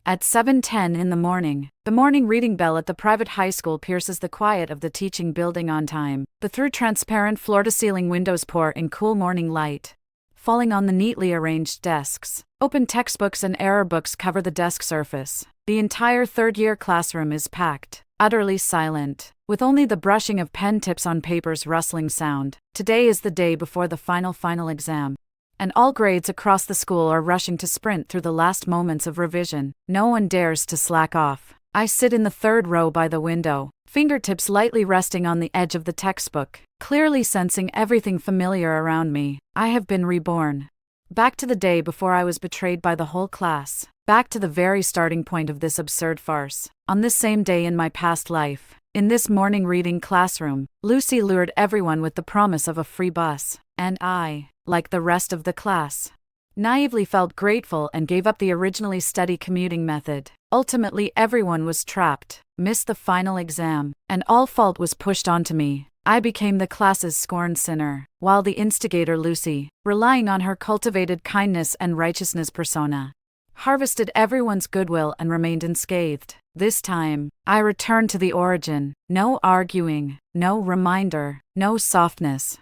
At 7:10 in the morning, the morning reading bell at the private high school pierces the quiet of the teaching building on time. The through transparent floor-to-ceiling windows pour in cool morning light, falling on the neatly arranged desks. Open textbooks and error books cover the desk surface. The entire third-year classroom is packed, utterly silent, with only the brushing of pen tips on paper's rustling sound. Today is the day before the final exam, and all grades across the school are rushing to sprint through the last moments of revision. No one dares to slack off. I sit in the third row by the window, fingertips lightly resting on the edge of the textbook, clearly sensing everything familiar around me. I have been reborn. Back to the day before I was betrayed by the whole class. Back to the very starting point of this absurd farce. On this same day in my past life, in this morning reading classroom, Lucy lured everyone with the promise of a free bus, and I, like the rest of the class, naively felt grateful and gave up the originally steady commuting method. Ultimately, everyone was trapped, missed the final exam, and all fault was pushed onto me. I became the class's scorned sinner, while the instigator Lucy, relying on her cultivated kindness and righteousness persona, harvested everyone's goodwill and remained unscathed. This time, I returned to the origin. No arguing, no reminder, no softness.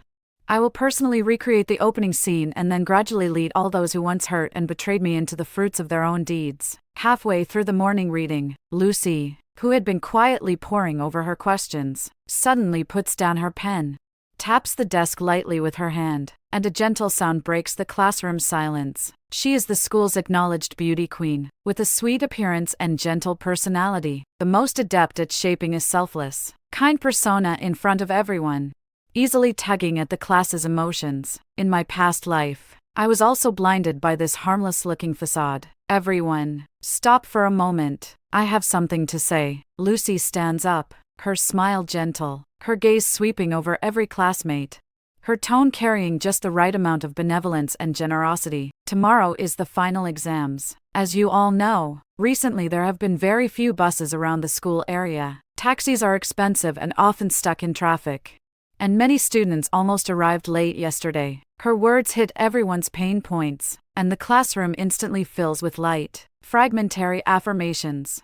I will personally recreate the opening scene and then gradually lead all those who once hurt and betrayed me into the fruits of their own deeds. Halfway through the morning reading, Lucy, who had been quietly poring over her questions, suddenly puts down her pen, taps the desk lightly with her hand, and a gentle sound breaks the classroom's silence. She is the school's acknowledged beauty queen, with a sweet appearance and gentle personality, the most adept at shaping a selfless, kind persona in front of everyone, easily tugging at the class's emotions. In my past life, I was also blinded by this harmless-looking facade. Everyone, stop for a moment. I have something to say. Lucy stands up, her smile gentle, her gaze sweeping over every classmate, her tone carrying just the right amount of benevolence and generosity. Tomorrow is the final exams. As you all know, recently there have been very few buses around the school area. Taxis are expensive and often stuck in traffic, and many students almost arrived late yesterday. Her words hit everyone's pain points, and the classroom instantly fills with light, fragmentary affirmations.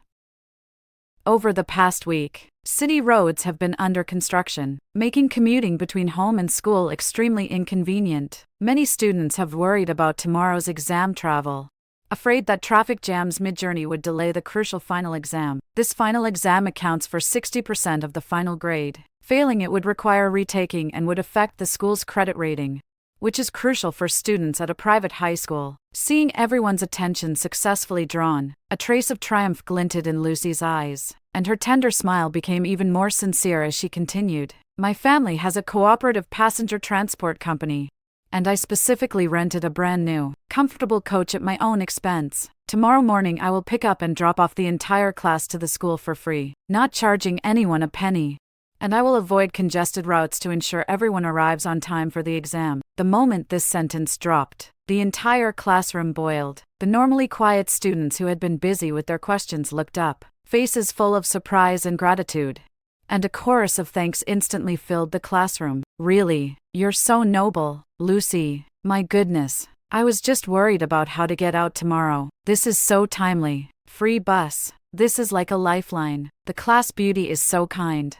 Over the past week, city roads have been under construction, making commuting between home and school extremely inconvenient. Many students have worried about tomorrow's exam travel, afraid that traffic jams mid-journey would delay the crucial final exam. This final exam accounts for 60% of the final grade. Failing it would require retaking and would affect the school's credit rating, which is crucial for students at a private high school. Seeing everyone's attention successfully drawn, a trace of triumph glinted in Lucy's eyes, and her tender smile became even more sincere as she continued. My family has a cooperative passenger transport company, and I specifically rented a brand new, comfortable coach at my own expense. Tomorrow morning I will pick up and drop off the entire class to the school for free, not charging anyone a penny. And I will avoid congested routes to ensure everyone arrives on time for the exam. The moment this sentence dropped, the entire classroom boiled. The normally quiet students who had been busy with their questions looked up, faces full of surprise and gratitude, and a chorus of thanks instantly filled the classroom. Really, you're so noble, Lucy. My goodness, I was just worried about how to get out tomorrow. This is so timely. Free bus. This is like a lifeline. The class beauty is so kind.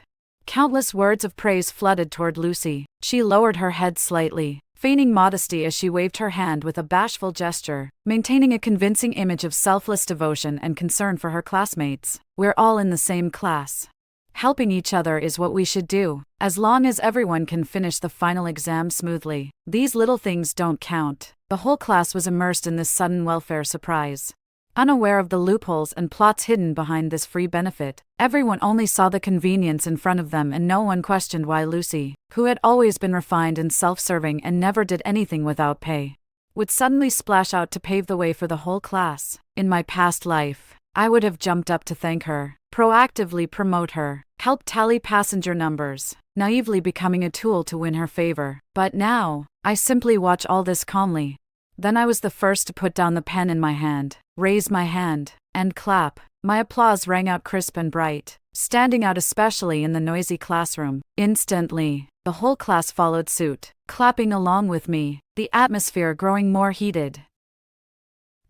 Countless words of praise flooded toward Lucy. She lowered her head slightly, feigning modesty as she waved her hand with a bashful gesture, maintaining a convincing image of selfless devotion and concern for her classmates. We're all in the same class. Helping each other is what we should do, as long as everyone can finish the final exam smoothly. These little things don't count. The whole class was immersed in this sudden welfare surprise, unaware of the loopholes and plots hidden behind this free benefit. Everyone only saw the convenience in front of them, and no one questioned why Lucy, who had always been refined and self-serving and never did anything without pay, would suddenly splash out to pave the way for the whole class. In my past life, I would have jumped up to thank her, proactively promote her, help tally passenger numbers, naively becoming a tool to win her favor. But now, I simply watch all this calmly. Then I was the first to put down the pen in my hand, raise my hand, and clap. My applause rang out crisp and bright, standing out especially in the noisy classroom. Instantly, the whole class followed suit, clapping along with me, the atmosphere growing more heated.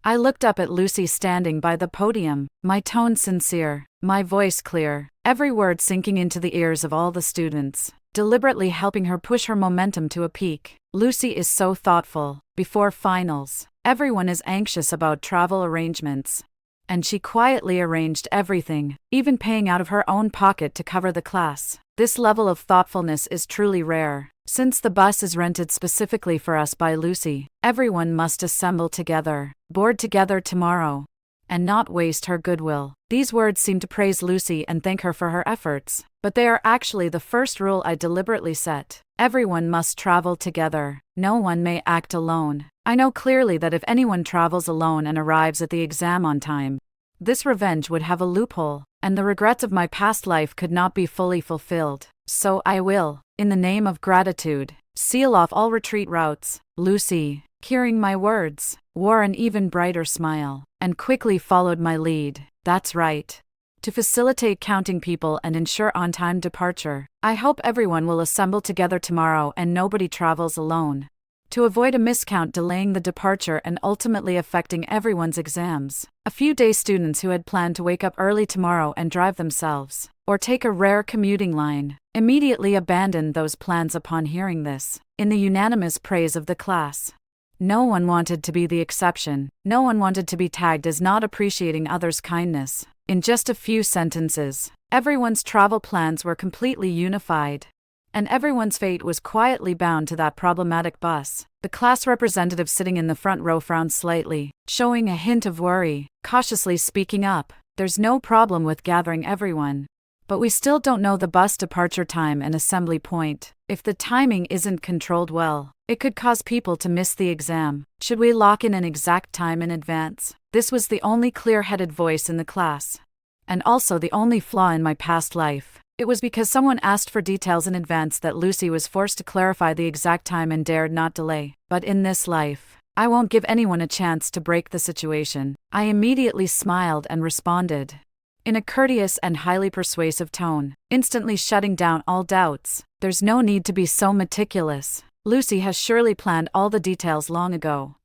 I looked up at Lucy standing by the podium, my tone sincere, my voice clear, every word sinking into the ears of all the students, deliberately helping her push her momentum to a peak. Lucy is so thoughtful. Before finals, everyone is anxious about travel arrangements. And she quietly arranged everything, even paying out of her own pocket to cover the class. This level of thoughtfulness is truly rare. Since the bus is rented specifically for us by Lucy, everyone must assemble together, board together tomorrow, and not waste her goodwill. These words seem to praise Lucy and thank her for her efforts, but they are actually the first rule I deliberately set. Everyone must travel together. No one may act alone. I know clearly that if anyone travels alone and arrives at the exam on time, this revenge would have a loophole, and the regrets of my past life could not be fully fulfilled. So I will, in the name of gratitude, seal off all retreat routes. Lucy, hearing my words, wore an even brighter smile, and quickly followed my lead. That's right. To facilitate counting people and ensure on-time departure, I hope everyone will assemble together tomorrow and nobody travels alone. To avoid a miscount delaying the departure and ultimately affecting everyone's exams, a few day students who had planned to wake up early tomorrow and drive themselves, or take a rare commuting line, immediately abandoned those plans upon hearing this, in the unanimous praise of the class. No one wanted to be the exception. No one wanted to be tagged as not appreciating others' kindness. In just a few sentences, everyone's travel plans were completely unified, and everyone's fate was quietly bound to that problematic bus. The class representative sitting in the front row frowned slightly, showing a hint of worry, cautiously speaking up. There's no problem with gathering everyone, but we still don't know the bus departure time and assembly point. If the timing isn't controlled well, it could cause people to miss the exam. Should we lock in an exact time in advance? This was the only clear-headed voice in the class, and also the only flaw in my past life. It was because someone asked for details in advance that Lucy was forced to clarify the exact time and dared not delay. But in this life, I won't give anyone a chance to break the situation. I immediately smiled and responded, in a courteous and highly persuasive tone, instantly shutting down all doubts. There's no need to be so meticulous. Lucy has surely planned all the details long ago.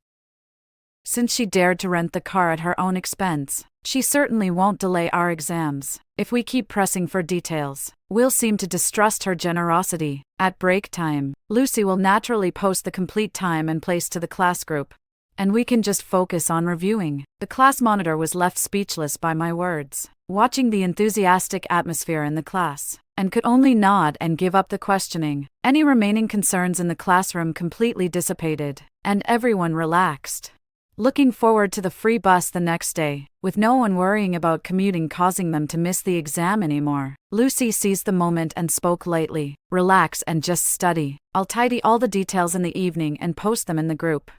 Since she dared to rent the car at her own expense, she certainly won't delay our exams. If we keep pressing for details, we'll seem to distrust her generosity. At break time, Lucy will naturally post the complete time and place to the class group, and we can just focus on reviewing. The class monitor was left speechless by my words, watching the enthusiastic atmosphere in the class, and could only nod and give up the questioning. Any remaining concerns in the classroom completely dissipated, and everyone relaxed, looking forward to the free bus the next day, with no one worrying about commuting causing them to miss the exam anymore. Lucy seized the moment and spoke lightly. Relax and just study. I'll tidy all the details in the evening and post them in the group,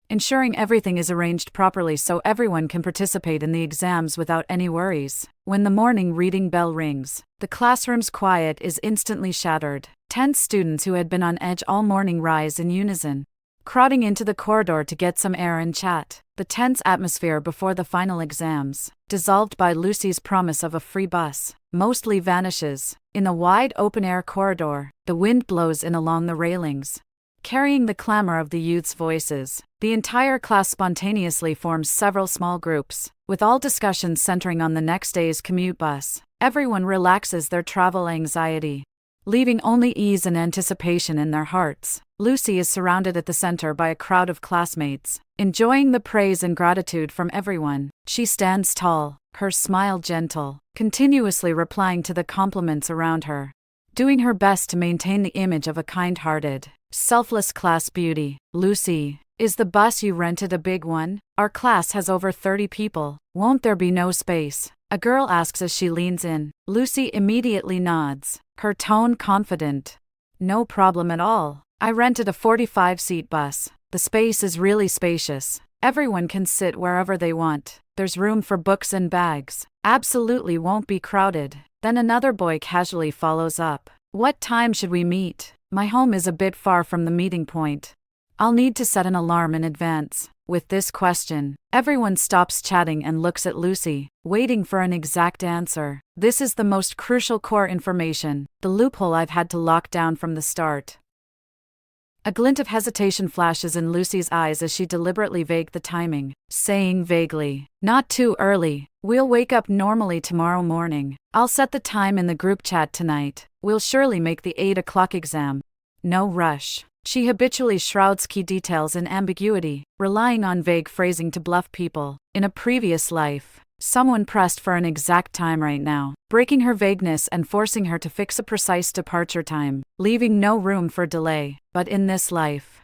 ensuring everything is arranged properly so everyone can participate in the exams without any worries. When the morning reading bell rings, the classroom's quiet is instantly shattered. Tense students who had been on edge all morning rise in unison, crowding into the corridor to get some air and chat. The tense atmosphere before the final exams, dissolved by Lucy's promise of a free bus, mostly vanishes. In the wide open-air corridor, the wind blows in along the railings, carrying the clamor of the youth's voices. The entire class spontaneously forms several small groups, with all discussions centering on the next day's commute bus. Everyone relaxes their travel anxiety, leaving only ease and anticipation in their hearts. Lucy is surrounded at the center by a crowd of classmates, enjoying the praise and gratitude from everyone. She stands tall, her smile gentle, continuously replying to the compliments around her, doing her best to maintain the image of a kind-hearted, selfless class beauty. Lucy, is the bus you rented a big one? Our class has over 30 people. Won't there be no space? A girl asks as she leans in. Lucy immediately nods, her tone confident. No problem at all. I rented a 45-seat bus. The space is really spacious. Everyone can sit wherever they want. There's room for books and bags. Absolutely won't be crowded. Then another boy casually follows up. What time should we meet? My home is a bit far from the meeting point. I'll need to set an alarm in advance. With this question, everyone stops chatting and looks at Lucy, waiting for an exact answer. This is the most crucial core information, the loophole I've had to lock down from the start. A glint of hesitation flashes in Lucy's eyes as she deliberately vagued the timing, saying vaguely, "Not too early. We'll wake up normally tomorrow morning. I'll set the time in the group chat tonight. We'll surely make the 8 o'clock exam. No rush." She habitually shrouds key details in ambiguity, relying on vague phrasing to bluff people. In a previous life, someone pressed for an exact time right now, breaking her vagueness and forcing her to fix a precise departure time, leaving no room for delay. But in this life,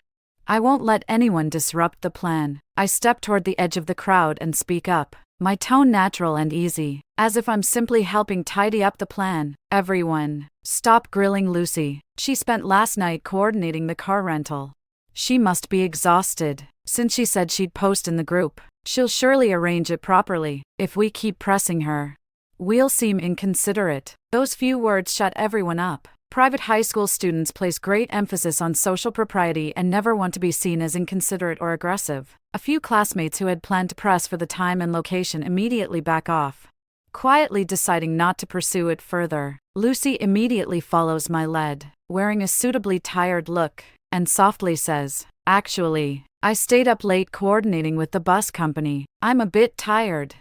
I won't let anyone disrupt the plan. I step toward the edge of the crowd and speak up, my tone natural and easy, as if I'm simply helping tidy up the plan. "Everyone, stop grilling Lucy. She spent last night coordinating the car rental. She must be exhausted. Since she said she'd post in the group, she'll surely arrange it properly. If we keep pressing her, we'll seem inconsiderate." Those few words shut everyone up. Private high school students place great emphasis on social propriety and never want to be seen as inconsiderate or aggressive. A few classmates who had planned to press for the time and location immediately back off, quietly deciding not to pursue it further. Lucy immediately follows my lead, wearing a suitably tired look, and softly says, "Actually, I stayed up late coordinating with the bus company. I'm a bit tired.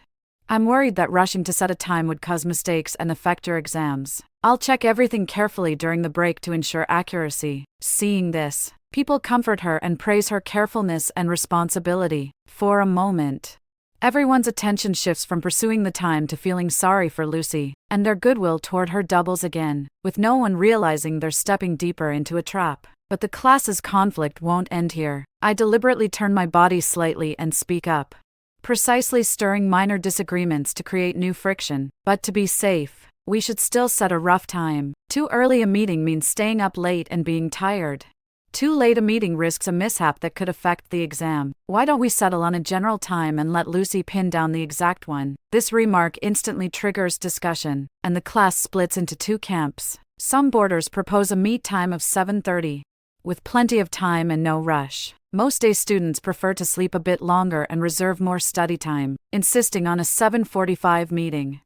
I'm worried that rushing to set a time would cause mistakes and affect your exams. I'll check everything carefully during the break to ensure accuracy." Seeing this, people comfort her and praise her carefulness and responsibility. For a moment, everyone's attention shifts from pursuing the time to feeling sorry for Lucy, and their goodwill toward her doubles again, with no one realizing they're stepping deeper into a trap. But the class's conflict won't end here. I deliberately turn my body slightly and speak up, precisely stirring minor disagreements to create new friction. "But to be safe, we should still set a rough time. Too early a meeting means staying up late and being tired. Too late a meeting risks a mishap that could affect the exam. Why don't we settle on a general time and let Lucy pin down the exact one?" This remark instantly triggers discussion, and the class splits into two camps. Some boarders propose a meet time of 7:30, with plenty of time and no rush. Most day students prefer to sleep a bit longer and reserve more study time, insisting on a 7:45 meeting.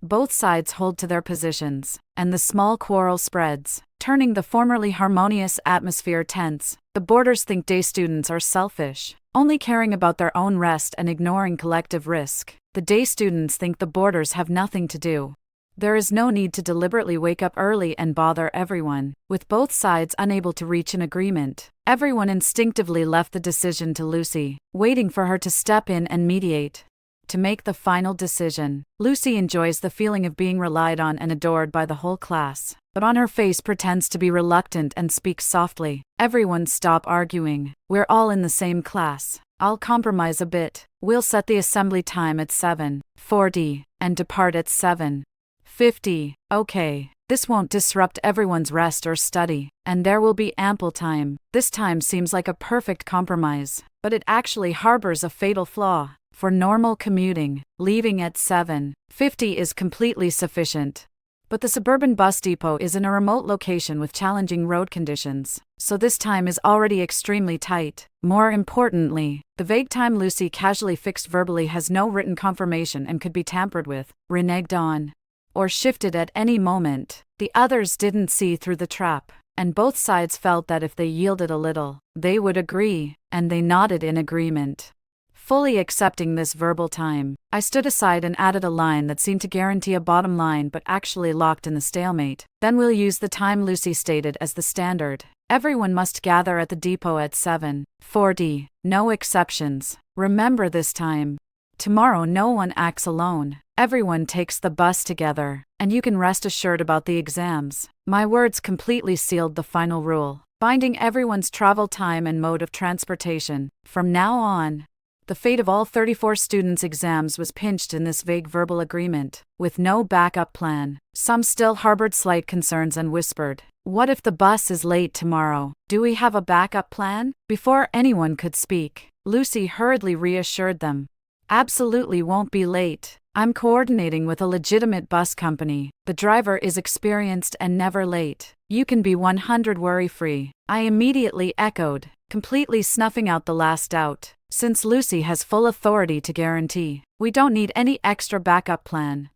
Both sides hold to their positions, and the small quarrel spreads, turning the formerly harmonious atmosphere tense. The boarders think day students are selfish, only caring about their own rest and ignoring collective risk. The day students think the boarders have nothing to do. There is no need to deliberately wake up early and bother everyone. With both sides unable to reach an agreement, everyone instinctively left the decision to Lucy, waiting for her to step in and mediate. To make the final decision, Lucy enjoys the feeling of being relied on and adored by the whole class, but on her face pretends to be reluctant and speaks softly. "Everyone stop arguing. We're all in the same class. I'll compromise a bit. We'll set the assembly time at 7:40 and depart at 7:50. Okay, this won't disrupt everyone's rest or study, and there will be ample time." This time seems like a perfect compromise, but it actually harbors a fatal flaw. For normal commuting, leaving at 7:50 is completely sufficient. But the suburban bus depot is in a remote location with challenging road conditions, so this time is already extremely tight. More importantly, the vague time Lucy casually fixed verbally has no written confirmation and could be tampered with, reneged on, or shifted at any moment. The others didn't see through the trap, and both sides felt that if they yielded a little, they would agree, and they nodded in agreement. Fully accepting this verbal time, I stood aside and added a line that seemed to guarantee a bottom line but actually locked in the stalemate. "Then we'll use the time Lucy stated as the standard. Everyone must gather at the depot at 7:40. No exceptions. Remember this time. Tomorrow no one acts alone. Everyone takes the bus together, and you can rest assured about the exams." My words completely sealed the final rule, binding everyone's travel time and mode of transportation. From now on, the fate of all 34 students' exams was pinched in this vague verbal agreement, with no backup plan. Some still harbored slight concerns and whispered, "What if the bus is late tomorrow? Do we have a backup plan?" Before anyone could speak, Lucy hurriedly reassured them, "Absolutely won't be late. I'm coordinating with a legitimate bus company. The driver is experienced and never late. You can be 100% worry-free." I immediately echoed, completely snuffing out the last doubt. Since Lucy has full authority to guarantee, we don't need any extra backup plan.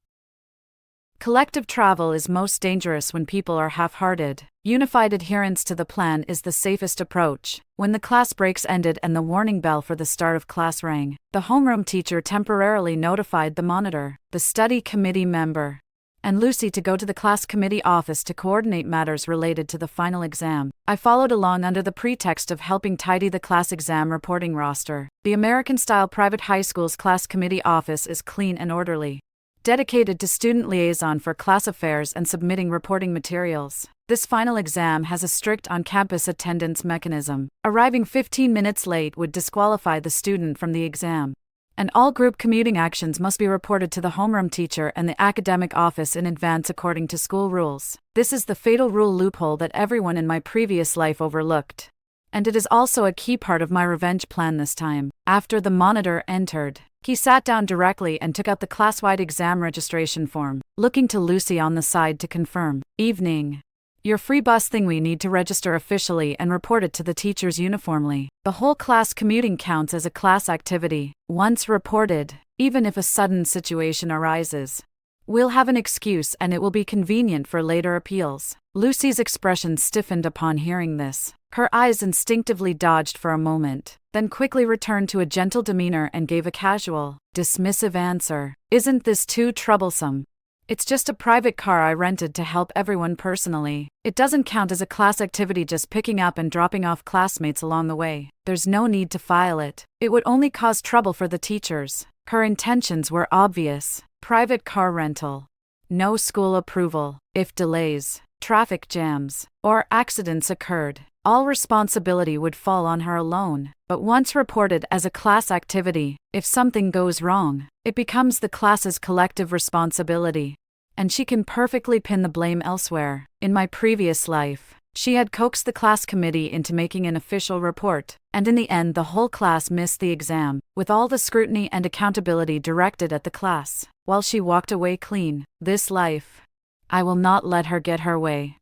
Collective travel is most dangerous when people are half-hearted. Unified adherence to the plan is the safest approach. When the class breaks ended and the warning bell for the start of class rang, the homeroom teacher temporarily notified the monitor, the study committee member, and Lucy to go to the class committee office to coordinate matters related to the final exam. I followed along under the pretext of helping tidy the class exam reporting roster. The American-style private high school's class committee office is clean and orderly, dedicated to student liaison for class affairs and submitting reporting materials. This final exam has a strict on-campus attendance mechanism. Arriving 15 minutes late would disqualify the student from the exam, and all group commuting actions must be reported to the homeroom teacher and the academic office in advance according to school rules. This is the fatal rule loophole that everyone in my previous life overlooked, and it is also a key part of my revenge plan this time. After the monitor entered, he sat down directly and took out the class-wide exam registration form, looking to Lucy on the side to confirm. Evening. Your free bus thing, we need to register officially and report it to the teachers uniformly. The whole class commuting counts as a class activity. Once reported, even if a sudden situation arises, we'll have an excuse and it will be convenient for later appeals. Lucy's expression stiffened upon hearing this. Her eyes instinctively dodged for a moment, then quickly returned to a gentle demeanor and gave a casual, dismissive answer. Isn't this too troublesome? It's just a private car I rented to help everyone personally. It doesn't count as a class activity, just picking up and dropping off classmates along the way. There's no need to file it. It would only cause trouble for the teachers. Her intentions were obvious. Private car rental. No school approval. If delays, traffic jams, or accidents occurred, all responsibility would fall on her alone. But once reported as a class activity, if something goes wrong, it becomes the class's collective responsibility, and she can perfectly pin the blame elsewhere. In my previous life, she had coaxed the class committee into making an official report, and in the end the whole class missed the exam, with all the scrutiny and accountability directed at the class, while she walked away clean. This life, I will not let her get her way.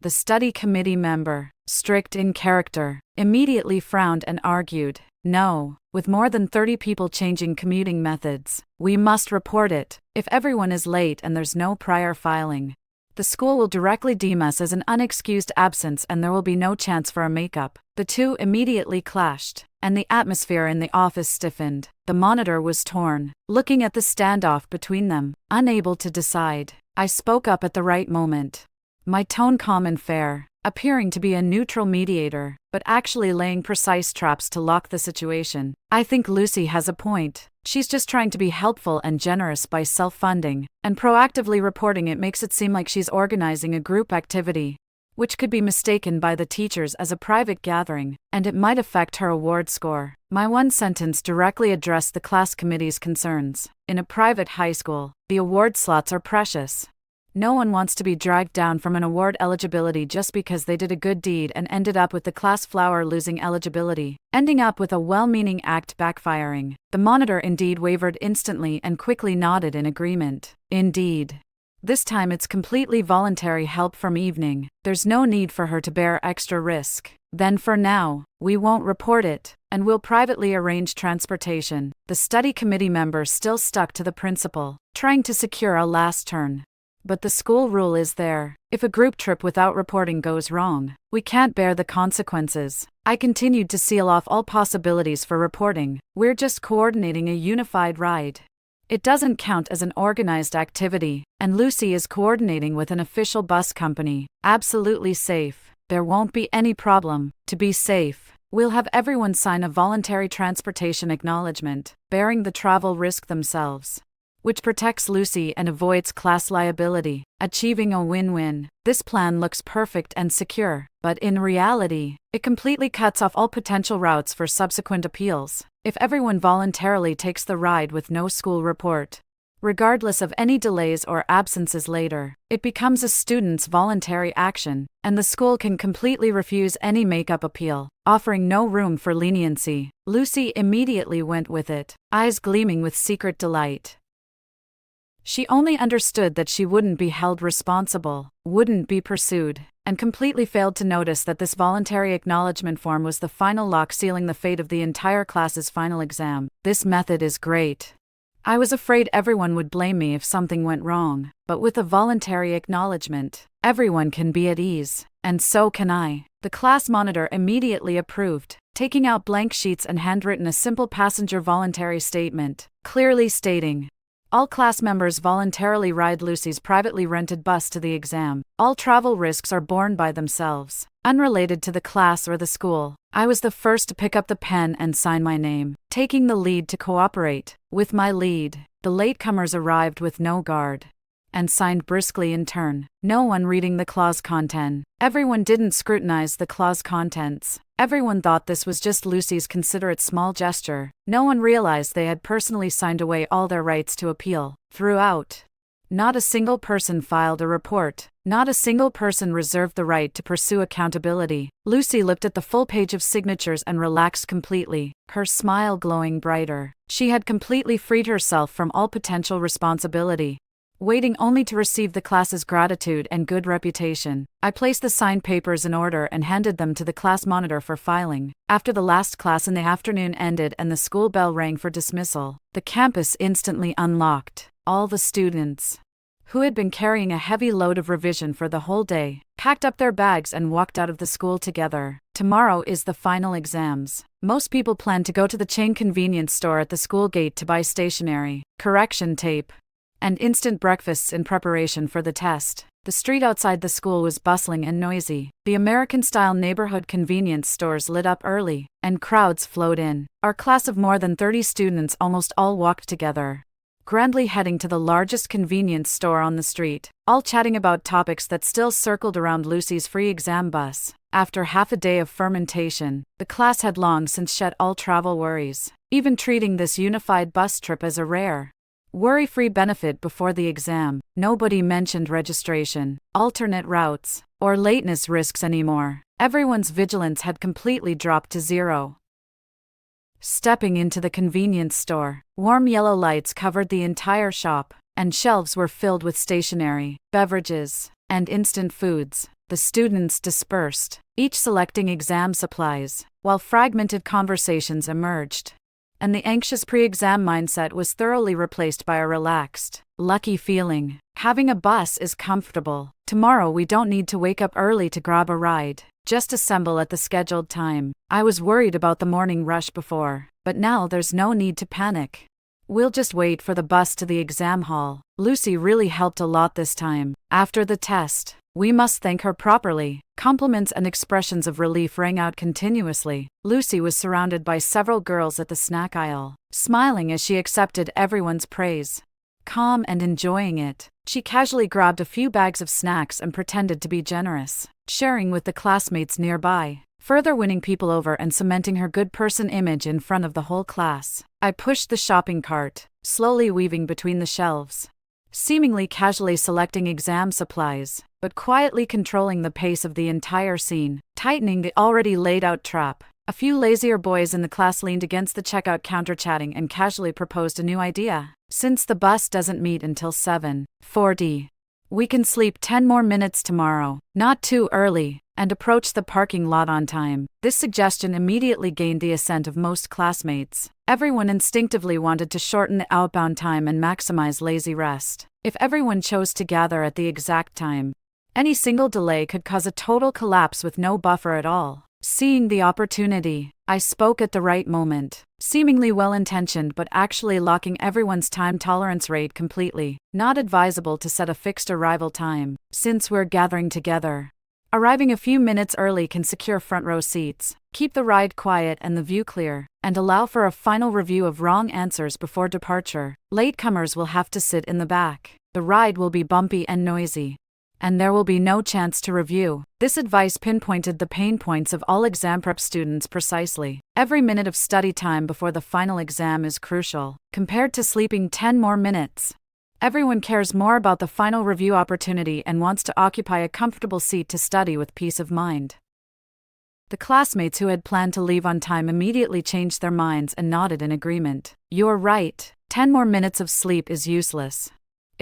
The study committee member, strict in character, immediately frowned and argued, "No, with more than 30 people changing commuting methods, we must report it. If everyone is late and there's no prior filing, the school will directly deem us as an unexcused absence and there will be no chance for a makeup." The two immediately clashed, and the atmosphere in the office stiffened. The monitor was torn, looking at the standoff between them, unable to decide. I spoke up at the right moment, my tone calm and fair, appearing to be a neutral mediator, but actually laying precise traps to lock the situation. I think Lucy has a point. She's just trying to be helpful and generous by self-funding, and proactively reporting it makes it seem like she's organizing a group activity, which could be mistaken by the teachers as a private gathering, and it might affect her award score. My one sentence directly addressed the class committee's concerns. In a private high school, the award slots are precious. No one wants to be dragged down from an award eligibility just because they did a good deed and ended up with the class flower losing eligibility, ending up with a well-meaning act backfiring. The monitor indeed wavered instantly and quickly nodded in agreement. Indeed. This time it's completely voluntary help from evening. There's no need for her to bear extra risk. Then for now, we won't report it, and we'll privately arrange transportation. The study committee member still stuck to the principle, trying to secure a last turn. But the school rule is there. If a group trip without reporting goes wrong, we can't bear the consequences. I continued to seal off all possibilities for reporting. We're just coordinating a unified ride. It doesn't count as an organized activity, and Lucy is coordinating with an official bus company. Absolutely safe. There won't be any problem. To be safe, we'll have everyone sign a voluntary transportation acknowledgement, bearing the travel risk themselves, which protects Lucy and avoids class liability, achieving a win-win. This plan looks perfect and secure, but in reality, it completely cuts off all potential routes for subsequent appeals. If everyone voluntarily takes the ride with no school report, regardless of any delays or absences later, it becomes a student's voluntary action, and the school can completely refuse any make-up appeal, offering no room for leniency. Lucy immediately went with it, eyes gleaming with secret delight. She only understood that she wouldn't be held responsible, wouldn't be pursued, and completely failed to notice that this voluntary acknowledgement form was the final lock sealing the fate of the entire class's final exam. This method is great. I was afraid everyone would blame me if something went wrong, but with a voluntary acknowledgement, everyone can be at ease, and so can I. The class monitor immediately approved, taking out blank sheets and handwritten a simple passenger voluntary statement, clearly stating, all class members voluntarily ride Lucy's privately rented bus to the exam. All travel risks are borne by themselves, unrelated to the class or the school. I was the first to pick up the pen and sign my name, taking the lead to cooperate. With my lead, the latecomers arrived with no guard, and signed briskly in turn, no one reading the clause content. Everyone didn't scrutinize the clause contents. Everyone thought this was just Lucy's considerate small gesture. No one realized they had personally signed away all their rights to appeal. Throughout, not a single person filed a report. Not a single person reserved the right to pursue accountability. Lucy looked at the full page of signatures and relaxed completely, her smile glowing brighter. She had completely freed herself from all potential responsibility, waiting only to receive the class's gratitude and good reputation. I placed the signed papers in order and handed them to the class monitor for filing. After the last class in the afternoon ended and the school bell rang for dismissal, the campus instantly unlocked. All the students, who had been carrying a heavy load of revision for the whole day, packed up their bags and walked out of the school together. Tomorrow is the final exams. Most people plan to go to the chain convenience store at the school gate to buy stationery, correction tape, and instant breakfasts in preparation for the test. The street outside the school was bustling and noisy. The American-style neighborhood convenience stores lit up early, and crowds flowed in. Our class of more than 30 students almost all walked together, grandly heading to the largest convenience store on the street, all chatting about topics that still circled around Lucy's free exam bus. After half a day of fermentation, the class had long since shed all travel worries, even treating this unified bus trip as a rare, worry-free benefit before the exam. Nobody mentioned registration, alternate routes, or lateness risks anymore. Everyone's vigilance had completely dropped to zero. Stepping into the convenience store, warm yellow lights covered the entire shop, and shelves were filled with stationery, beverages, and instant foods. The students dispersed, each selecting exam supplies, while fragmented conversations emerged, and the anxious pre-exam mindset was thoroughly replaced by a relaxed, lucky feeling. Having a bus is comfortable. Tomorrow we don't need to wake up early to grab a ride, just assemble at the scheduled time. I was worried about the morning rush before, but now there's no need to panic. We'll just wait for the bus to the exam hall. Lucy really helped a lot this time. After the test, we must thank her properly. Compliments and expressions of relief rang out continuously. Lucy was surrounded by several girls at the snack aisle, smiling as she accepted everyone's praise. Calm and enjoying it, she casually grabbed a few bags of snacks and pretended to be generous, sharing with the classmates nearby, further winning people over and cementing her good person image in front of the whole class. I pushed the shopping cart, slowly weaving between the shelves, seemingly casually selecting exam supplies, but quietly controlling the pace of the entire scene, tightening the already laid-out trap. A few lazier boys in the class leaned against the checkout counter chatting and casually proposed a new idea. Since the bus doesn't meet until 7:40, we can sleep 10 more minutes tomorrow, not too early, and approach the parking lot on time. This suggestion immediately gained the assent of most classmates. Everyone instinctively wanted to shorten the outbound time and maximize lazy rest. If everyone chose to gather at the exact time, any single delay could cause a total collapse with no buffer at all. Seeing the opportunity, I spoke at the right moment, seemingly well-intentioned but actually locking everyone's time tolerance rate completely. Not advisable to set a fixed arrival time, since we're gathering together. Arriving a few minutes early can secure front row seats, keep the ride quiet and the view clear, and allow for a final review of wrong answers before departure. Latecomers will have to sit in the back. The ride will be bumpy and noisy, and there will be no chance to review. This advice pinpointed the pain points of all exam prep students precisely. Every minute of study time before the final exam is crucial, compared to sleeping 10 more minutes. Everyone cares more about the final review opportunity and wants to occupy a comfortable seat to study with peace of mind. The classmates who had planned to leave on time immediately changed their minds and nodded in agreement. You're right, 10 more minutes of sleep is useless.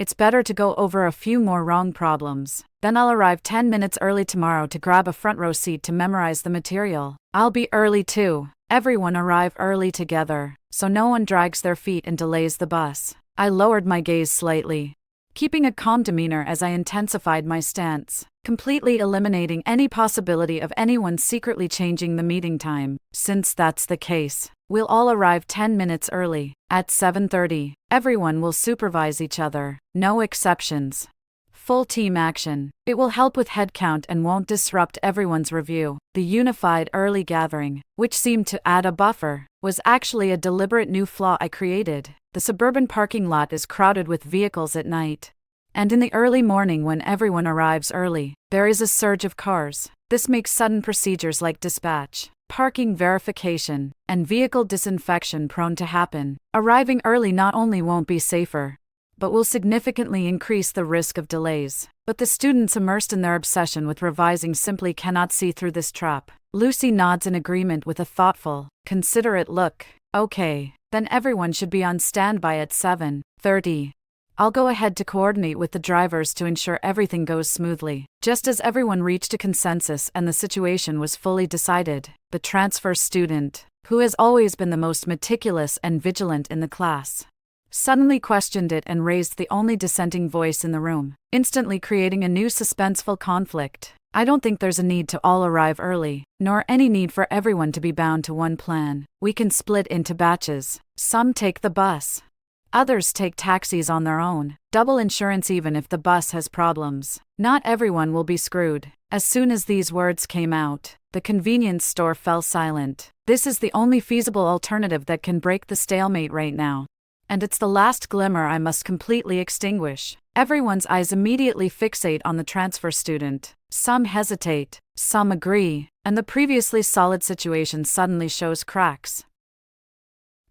It's better to go over a few more wrong problems. Then I'll arrive 10 minutes early tomorrow to grab a front row seat to memorize the material. I'll be early too. Everyone arrive early together, so no one drags their feet and delays the bus. I lowered my gaze slightly, keeping a calm demeanor as I intensified my stance, completely eliminating any possibility of anyone secretly changing the meeting time. Since that's the case, we'll all arrive 10 minutes early. At 7:30, everyone will supervise each other, no exceptions. Full team action. It will help with headcount and won't disrupt everyone's review. The unified early gathering, which seemed to add a buffer, was actually a deliberate new flaw I created. The suburban parking lot is crowded with vehicles at night. And in the early morning when everyone arrives early, there is a surge of cars. This makes sudden procedures like dispatch, parking verification, and vehicle disinfection prone to happen. Arriving early not only won't be safer, but will significantly increase the risk of delays. But the students immersed in their obsession with revising simply cannot see through this trap. Lucy nods in agreement with a thoughtful, considerate look. Okay, then everyone should be on standby at 7:30. I'll go ahead to coordinate with the drivers to ensure everything goes smoothly. Just as everyone reached a consensus and the situation was fully decided, the transfer student, who has always been the most meticulous and vigilant in the class, suddenly questioned it and raised the only dissenting voice in the room, instantly creating a new suspenseful conflict. I don't think there's a need to all arrive early, nor any need for everyone to be bound to one plan. We can split into batches. Some take the bus. Others take taxis on their own. Double insurance even if the bus has problems. Not everyone will be screwed. As soon as these words came out, the convenience store fell silent. This is the only feasible alternative that can break the stalemate right now. And it's the last glimmer I must completely extinguish. Everyone's eyes immediately fixate on the transfer student. Some hesitate, some agree, and the previously solid situation suddenly shows cracks.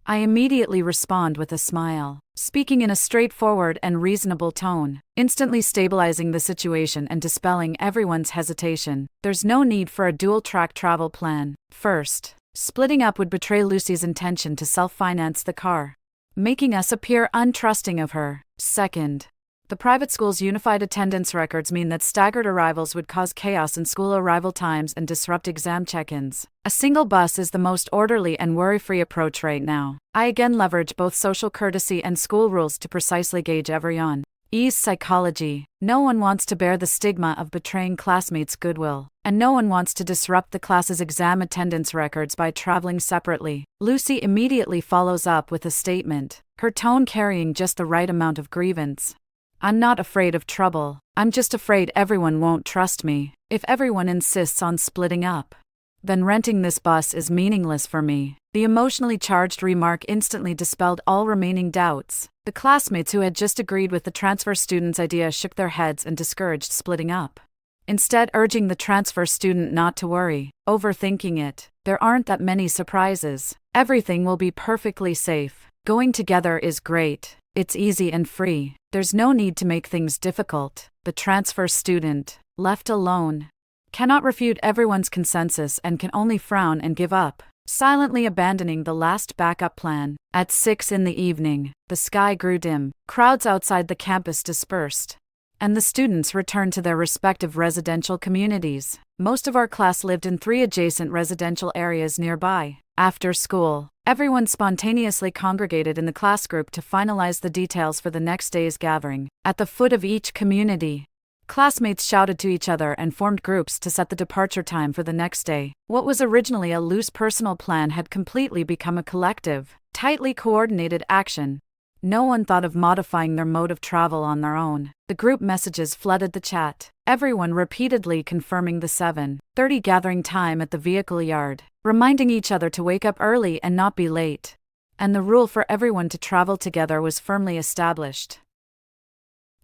I immediately respond with a smile, speaking in a straightforward and reasonable tone, instantly stabilizing the situation and dispelling everyone's hesitation. There's no need for a dual-track travel plan. First, splitting up would betray Lucy's intention to self-finance the car, making us appear untrusting of her. Second, the private school's unified attendance records mean that staggered arrivals would cause chaos in school arrival times and disrupt exam check-ins. A single bus is the most orderly and worry-free approach right now. I again leverage both social courtesy and school rules to precisely gauge everyone. Ease psychology. No one wants to bear the stigma of betraying classmates' goodwill, and no one wants to disrupt the class's exam attendance records by traveling separately. Lucy immediately follows up with a statement, her tone carrying just the right amount of grievance. I'm not afraid of trouble. I'm just afraid everyone won't trust me. If everyone insists on splitting up, then renting this bus is meaningless for me. The emotionally charged remark instantly dispelled all remaining doubts. The classmates who had just agreed with the transfer student's idea shook their heads and discouraged splitting up, instead urging the transfer student not to worry, overthinking it. There aren't that many surprises. Everything will be perfectly safe. Going together is great. It's easy and free. There's no need to make things difficult. The transfer student, left alone, cannot refute everyone's consensus and can only frown and give up, silently abandoning the last backup plan. At 6 p.m, the sky grew dim, crowds outside the campus dispersed, and the students returned to their respective residential communities. Most of our class lived in 3 adjacent residential areas nearby. After school, everyone spontaneously congregated in the class group to finalize the details for the next day's gathering. At the foot of each community, classmates shouted to each other and formed groups to set the departure time for the next day. What was originally a loose personal plan had completely become a collective, tightly coordinated action. No one thought of modifying their mode of travel on their own. The group messages flooded the chat, everyone repeatedly confirming the 7:30 gathering time at the vehicle yard, reminding each other to wake up early and not be late. And the rule for everyone to travel together was firmly established.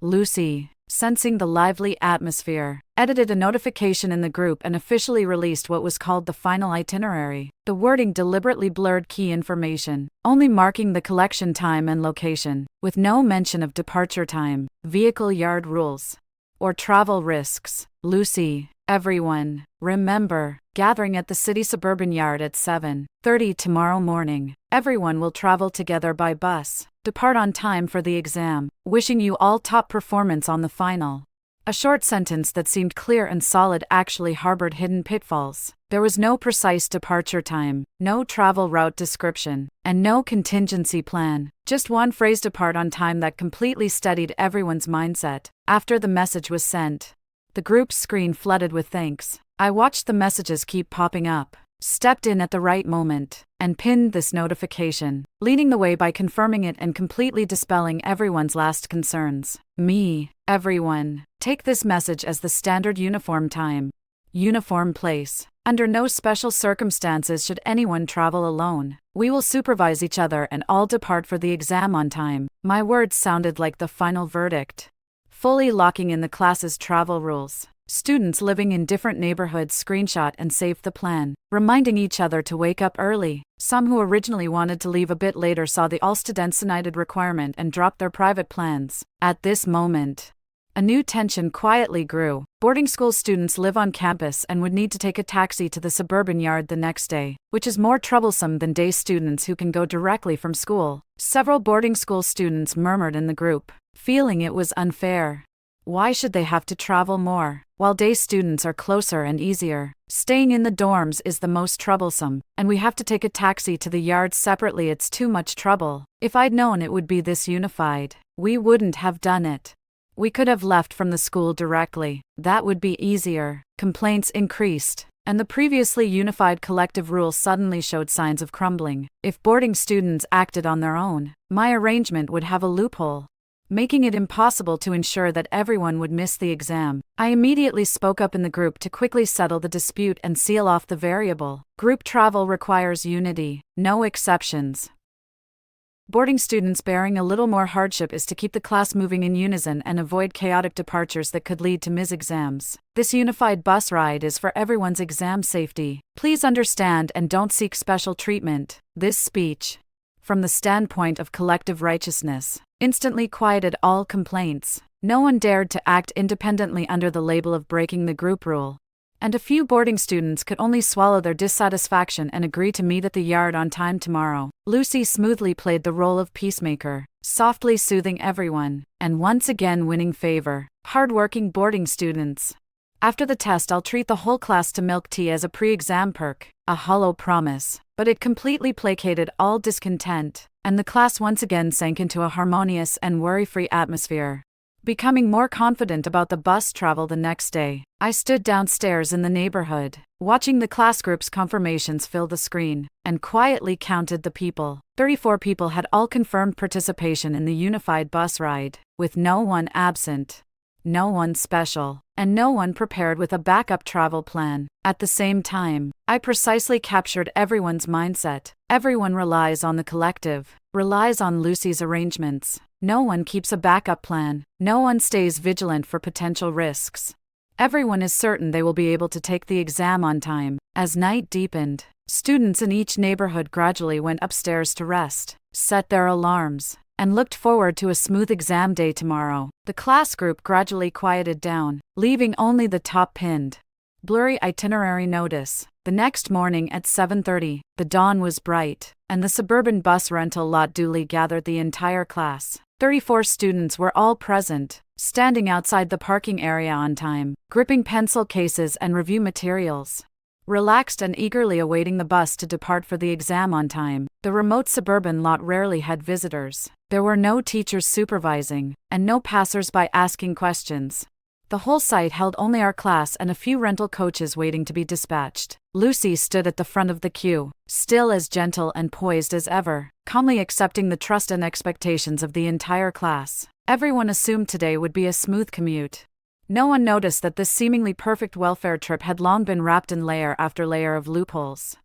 Lucy, sensing the lively atmosphere, edited a notification in the group and officially released what was called the final itinerary. The wording deliberately blurred key information, only marking the collection time and location, with no mention of departure time, vehicle yard rules, or travel risks. Lucy, everyone, remember, gathering at the city suburban yard at 7:30 tomorrow morning. Everyone will travel together by bus. Depart on time for the exam. Wishing you all top performance on the final. A short sentence that seemed clear and solid actually harbored hidden pitfalls. There was no precise departure time, no travel route description, and no contingency plan. Just one phrase depart on time that completely steadied everyone's mindset. After the message was sent, the group's screen flooded with thanks. I watched the messages keep popping up, stepped in at the right moment, and pinned this notification, leading the way by confirming it and completely dispelling everyone's last concerns. Me, everyone, take this message as the standard uniform time. Uniform place. Under no special circumstances should anyone travel alone. We will supervise each other and all depart for the exam on time. My words sounded like the final verdict, fully locking in the class's travel rules. Students living in different neighborhoods screenshot and saved the plan, reminding each other to wake up early. Some who originally wanted to leave a bit later saw the all-students-united requirement and dropped their private plans. At this moment, a new tension quietly grew. Boarding school students live on campus and would need to take a taxi to the suburban yard the next day, which is more troublesome than day students who can go directly from school. Several boarding school students murmured in the group, feeling it was unfair. Why should they have to travel more, while day students are closer and easier? Staying in the dorms is the most troublesome, and we have to take a taxi to the yard separately. It's too much trouble. If I'd known it would be this unified, we wouldn't have done it. We could have left from the school directly. That would be easier. Complaints increased, and the previously unified collective rule suddenly showed signs of crumbling. If boarding students acted on their own, my arrangement would have a loophole, making it impossible to ensure that everyone would miss the exam. I immediately spoke up in the group to quickly settle the dispute and seal off the variable. Group travel requires unity, no exceptions. Boarding students bearing a little more hardship is to keep the class moving in unison and avoid chaotic departures that could lead to mis-exams. This unified bus ride is for everyone's exam safety. Please understand and don't seek special treatment. This speech, from the standpoint of collective righteousness, instantly quieted all complaints. No one dared to act independently under the label of breaking the group rule, and a few boarding students could only swallow their dissatisfaction and agree to meet at the yard on time tomorrow. Lucy smoothly played the role of peacemaker, softly soothing everyone, and once again winning favor. Hardworking boarding students. After the test, I'll treat the whole class to milk tea as a pre-exam perk, a hollow promise, but it completely placated all discontent, and the class once again sank into a harmonious and worry-free atmosphere. Becoming more confident about the bus travel the next day, I stood downstairs in the neighborhood, watching the class group's confirmations fill the screen, and quietly counted the people. 34 people had all confirmed participation in the unified bus ride, with no one absent, no one special, and no one prepared with a backup travel plan. At the same time, I precisely captured everyone's mindset. Everyone relies on the collective, relies on Lucy's arrangements. No one keeps a backup plan. No one stays vigilant for potential risks. Everyone is certain they will be able to take the exam on time. As night deepened, students in each neighborhood gradually went upstairs to rest, set their alarms, and looked forward to a smooth exam day tomorrow. The class group gradually quieted down, leaving only the top pinned, blurry itinerary notice. The next morning at 7:30, the dawn was bright, and the suburban bus rental lot duly gathered the entire class. 34 students were all present, standing outside the parking area on time, gripping pencil cases and review materials, relaxed and eagerly awaiting the bus to depart for the exam on time. The remote suburban lot rarely had visitors. There were no teachers supervising, and no passers-by asking questions. The whole site held only our class and a few rental coaches waiting to be dispatched. Lucy stood at the front of the queue, still as gentle and poised as ever, calmly accepting the trust and expectations of the entire class. Everyone assumed today would be a smooth commute. No one noticed that this seemingly perfect welfare trip had long been wrapped in layer after layer of loopholes.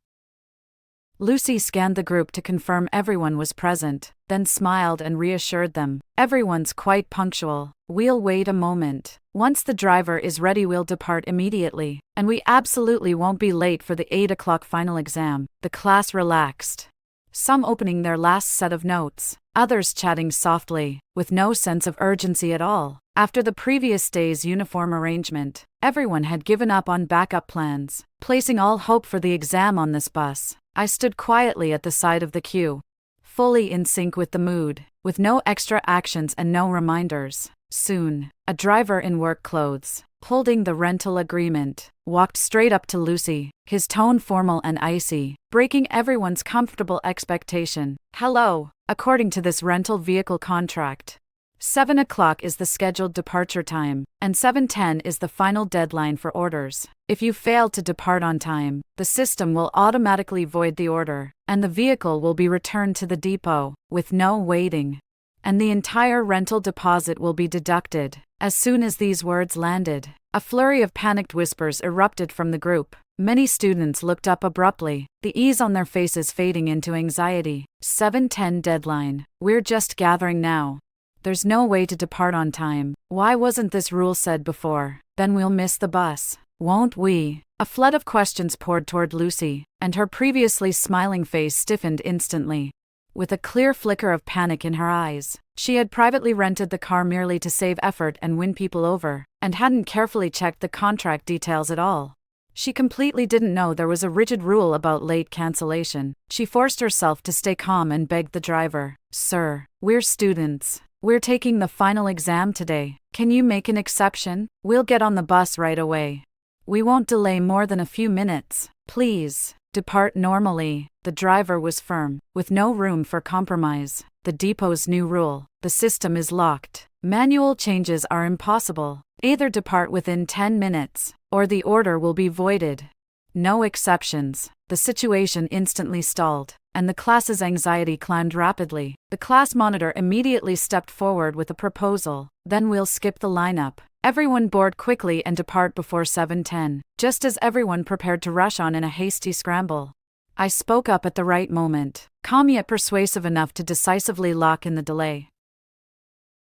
Lucy scanned the group to confirm everyone was present, then smiled and reassured them. Everyone's quite punctual. We'll wait a moment. Once the driver is ready, we'll depart immediately, and we absolutely won't be late for the 8 o'clock final exam. The class relaxed, some opening their last set of notes, others chatting softly, with no sense of urgency at all. After the previous day's uniform arrangement, everyone had given up on backup plans, placing all hope for the exam on this bus. I stood quietly at the side of the queue, fully in sync with the mood, with no extra actions and no reminders. Soon, a driver in work clothes, holding the rental agreement, walked straight up to Lucy, his tone formal and icy, breaking everyone's comfortable expectation. "Hello, according to this rental vehicle contract, 7 o'clock is the scheduled departure time, and 7:10 is the final deadline for orders. If you fail to depart on time, the system will automatically void the order, and the vehicle will be returned to the depot, with no waiting. And the entire rental deposit will be deducted." As soon as these words landed, a flurry of panicked whispers erupted from the group. Many students looked up abruptly, the ease on their faces fading into anxiety. 7:10 deadline. We're just gathering now. There's no way to depart on time. Why wasn't this rule said before? Then we'll miss the bus, won't we? A flood of questions poured toward Lucy, and her previously smiling face stiffened instantly. With a clear flicker of panic in her eyes, she had privately rented the car merely to save effort and win people over, and hadn't carefully checked the contract details at all. She completely didn't know there was a rigid rule about late cancellation. She forced herself to stay calm and begged the driver, "Sir, we're students. We're taking the final exam today. Can you make an exception? We'll get on the bus right away. We won't delay more than a few minutes. Please, depart normally." The driver was firm, with no room for compromise. The depot's new rule: the system is locked. Manual changes are impossible. Either depart within 10 minutes, or the order will be voided. No exceptions. The situation instantly stalled, and the class's anxiety climbed rapidly. The class monitor immediately stepped forward with a proposal. "Then we'll skip the lineup. Everyone board quickly and depart before 7:10, just as everyone prepared to rush on in a hasty scramble." I spoke up at the right moment, calm yet persuasive enough to decisively lock in the delay.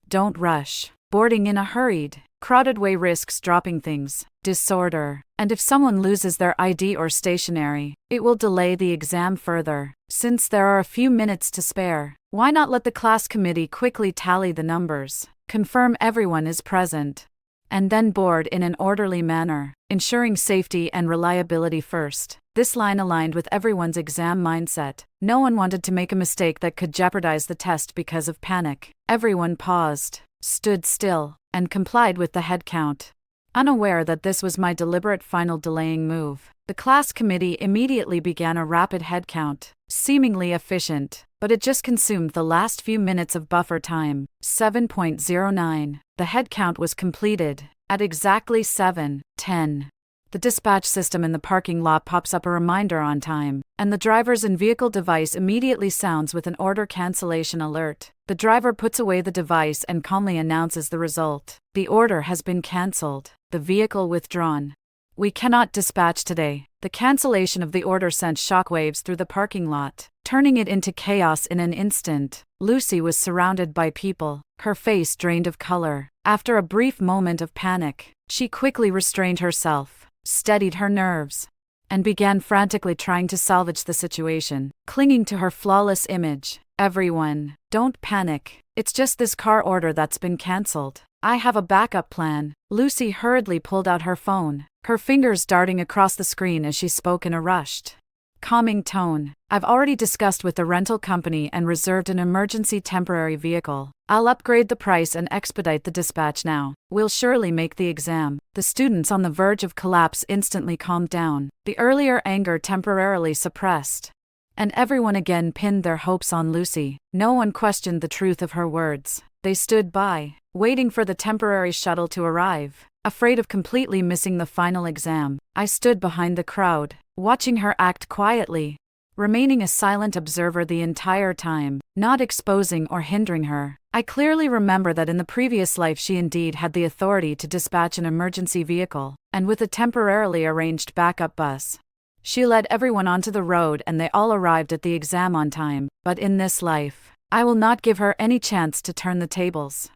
"Don't rush. Boarding in a hurried, crowded way risks dropping things, disorder, and if someone loses their ID or stationery, it will delay the exam further. Since there are a few minutes to spare, why not let the class committee quickly tally the numbers, confirm everyone is present, and then board in an orderly manner, ensuring safety and reliability first." This line aligned with everyone's exam mindset. No one wanted to make a mistake that could jeopardize the test because of panic. Everyone paused, stood still, and complied with the head count. Unaware that this was my deliberate final delaying move, the class committee immediately began a rapid head count, seemingly efficient, but it just consumed the last few minutes of buffer time. 7:09. The head count was completed at exactly 7:10. The dispatch system in the parking lot pops up a reminder on time, and the driver's in-vehicle device immediately sounds with an order cancellation alert. The driver puts away the device and calmly announces the result. "The order has been cancelled. The vehicle withdrawn. We cannot dispatch today." The cancellation of the order sent shockwaves through the parking lot, turning it into chaos in an instant. Lucy was surrounded by people, her face drained of color. After a brief moment of panic, she quickly restrained herself, steadied her nerves, and began frantically trying to salvage the situation, clinging to her flawless image. "Everyone, don't panic. It's just this car order that's been cancelled. I have a backup plan." Lucy hurriedly pulled out her phone, her fingers darting across the screen as she spoke in a rushed, calming tone. "I've already discussed with the rental company and reserved an emergency temporary vehicle. I'll upgrade the price and expedite the dispatch now. We'll surely make the exam." The students on the verge of collapse instantly calmed down, the earlier anger temporarily suppressed, and everyone again pinned their hopes on Lucy. No one questioned the truth of her words. They stood by, waiting for the temporary shuttle to arrive, afraid of completely missing the final exam. I stood behind the crowd, watching her act quietly, remaining a silent observer the entire time, not exposing or hindering her. I clearly remember that in the previous life she indeed had the authority to dispatch an emergency vehicle, and with a temporarily arranged backup bus, she led everyone onto the road and they all arrived at the exam on time. But in this life, I will not give her any chance to turn the tables.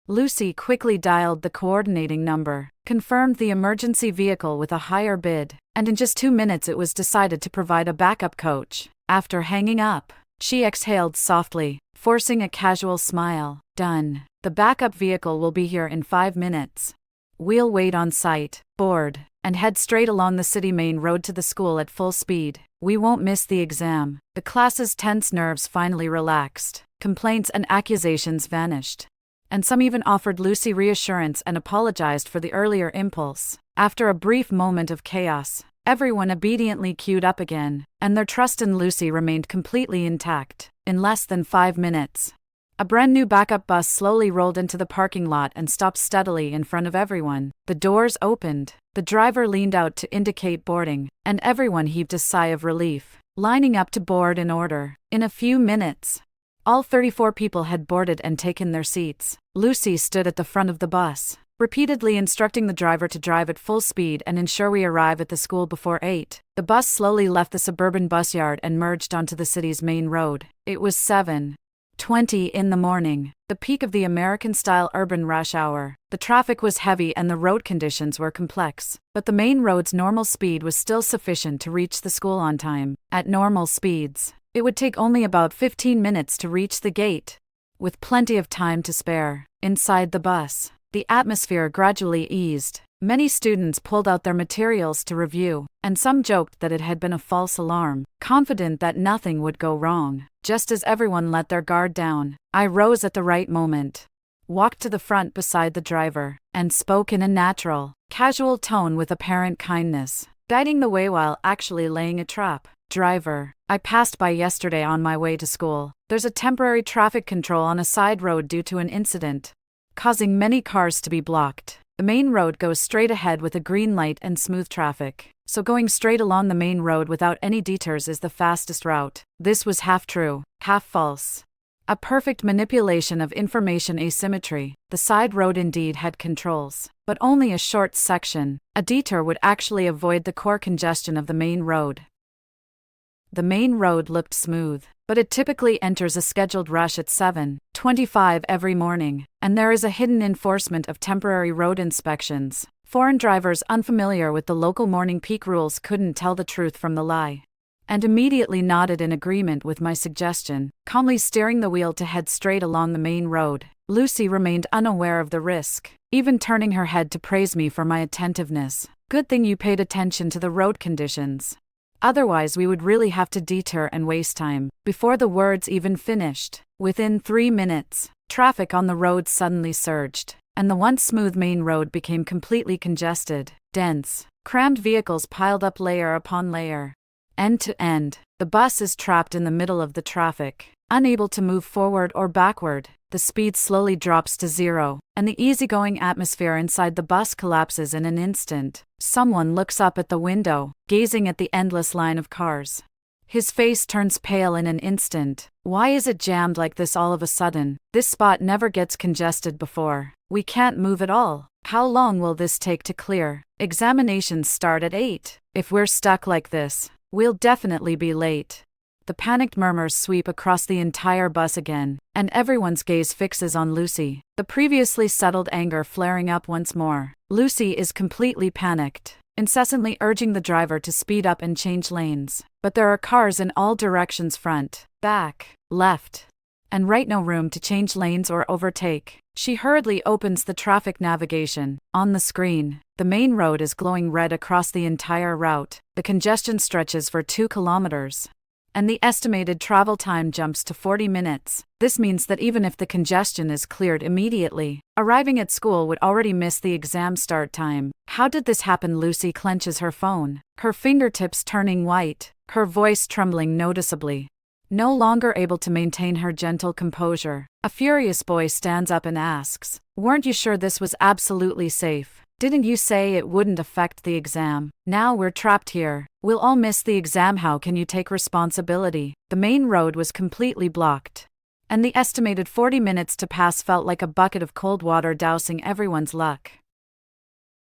Lucy quickly dialed the coordinating number, confirmed the emergency vehicle with a higher bid, and in just 2 minutes it was decided to provide a backup coach. After hanging up, she exhaled softly, forcing a casual smile. "Done. The backup vehicle will be here in 5 minutes. We'll wait on site, board, and head straight along the city main road to the school at full speed. We won't miss the exam." The class's tense nerves finally relaxed. Complaints and accusations vanished, and some even offered Lucy reassurance and apologized for the earlier impulse. After a brief moment of chaos, everyone obediently queued up again, and their trust in Lucy remained completely intact. In less than 5 minutes, a brand new backup bus slowly rolled into the parking lot and stopped steadily in front of everyone. The doors opened, the driver leaned out to indicate boarding, and everyone heaved a sigh of relief, lining up to board in order. In a few minutes, all 34 people had boarded and taken their seats. Lucy stood at the front of the bus, repeatedly instructing the driver to drive at full speed and ensure we arrive at the school before 8. The bus slowly left the suburban bus yard and merged onto the city's main road. It was 7:20 in the morning, the peak of the American-style urban rush hour. The traffic was heavy and the road conditions were complex, but the main road's normal speed was still sufficient to reach the school on time. At normal speeds, it would take only about 15 minutes to reach the gate. With plenty of time to spare, inside the bus, the atmosphere gradually eased. Many students pulled out their materials to review, and some joked that it had been a false alarm, confident that nothing would go wrong. Just as everyone let their guard down, I rose at the right moment, walked to the front beside the driver, and spoke in a natural, casual tone with apparent kindness, guiding the way while actually laying a trap. "Driver, I passed by yesterday on my way to school. There's a temporary traffic control on a side road due to an incident, causing many cars to be blocked. The main road goes straight ahead with a green light and smooth traffic, so going straight along the main road without any detours is the fastest route." This was half true, half false. A perfect manipulation of information asymmetry. The side road indeed had controls, but only a short section. A detour would actually avoid the core congestion of the main road. The main road looked smooth, but it typically enters a scheduled rush at 7:25 every morning, and there is a hidden enforcement of temporary road inspections. Foreign drivers unfamiliar with the local morning peak rules couldn't tell the truth from the lie, and immediately nodded in agreement with my suggestion, calmly steering the wheel to head straight along the main road. Lucy remained unaware of the risk, even turning her head to praise me for my attentiveness. "Good thing you paid attention to the road conditions. Otherwise we would really have to detour and waste time." Before the words even finished, within 3 minutes, traffic on the road suddenly surged, and the once smooth main road became completely congested. Dense, crammed vehicles piled up layer upon layer. End to end, the bus is trapped in the middle of the traffic, unable to move forward or backward. The speed slowly drops to 0, and the easygoing atmosphere inside the bus collapses in an instant. Someone looks up at the window, gazing at the endless line of cars. His face turns pale in an instant. "Why is it jammed like this all of a sudden? This spot never gets congested before. We can't move at all. How long will this take to clear? Examinations start at 8. If we're stuck like this, we'll definitely be late." The panicked murmurs sweep across the entire bus again, and everyone's gaze fixes on Lucy, the previously settled anger flaring up once more. Lucy is completely panicked, incessantly urging the driver to speed up and change lanes. But there are cars in all directions, front, back, left, and right. No room to change lanes or overtake. She hurriedly opens the traffic navigation. On the screen, the main road is glowing red across the entire route. The congestion stretches for 2 kilometers. And the estimated travel time jumps to 40 minutes. This means that even if the congestion is cleared immediately, arriving at school would already miss the exam start time. How did this happen? Lucy clenches her phone, her fingertips turning white, her voice trembling noticeably. No longer able to maintain her gentle composure, a furious boy stands up and asks, "Weren't you sure this was absolutely safe? Didn't you say it wouldn't affect the exam? Now we're trapped here. We'll all miss the exam. How can you take responsibility?" The main road was completely blocked, and the estimated 40 minutes to pass felt like a bucket of cold water dousing everyone's luck.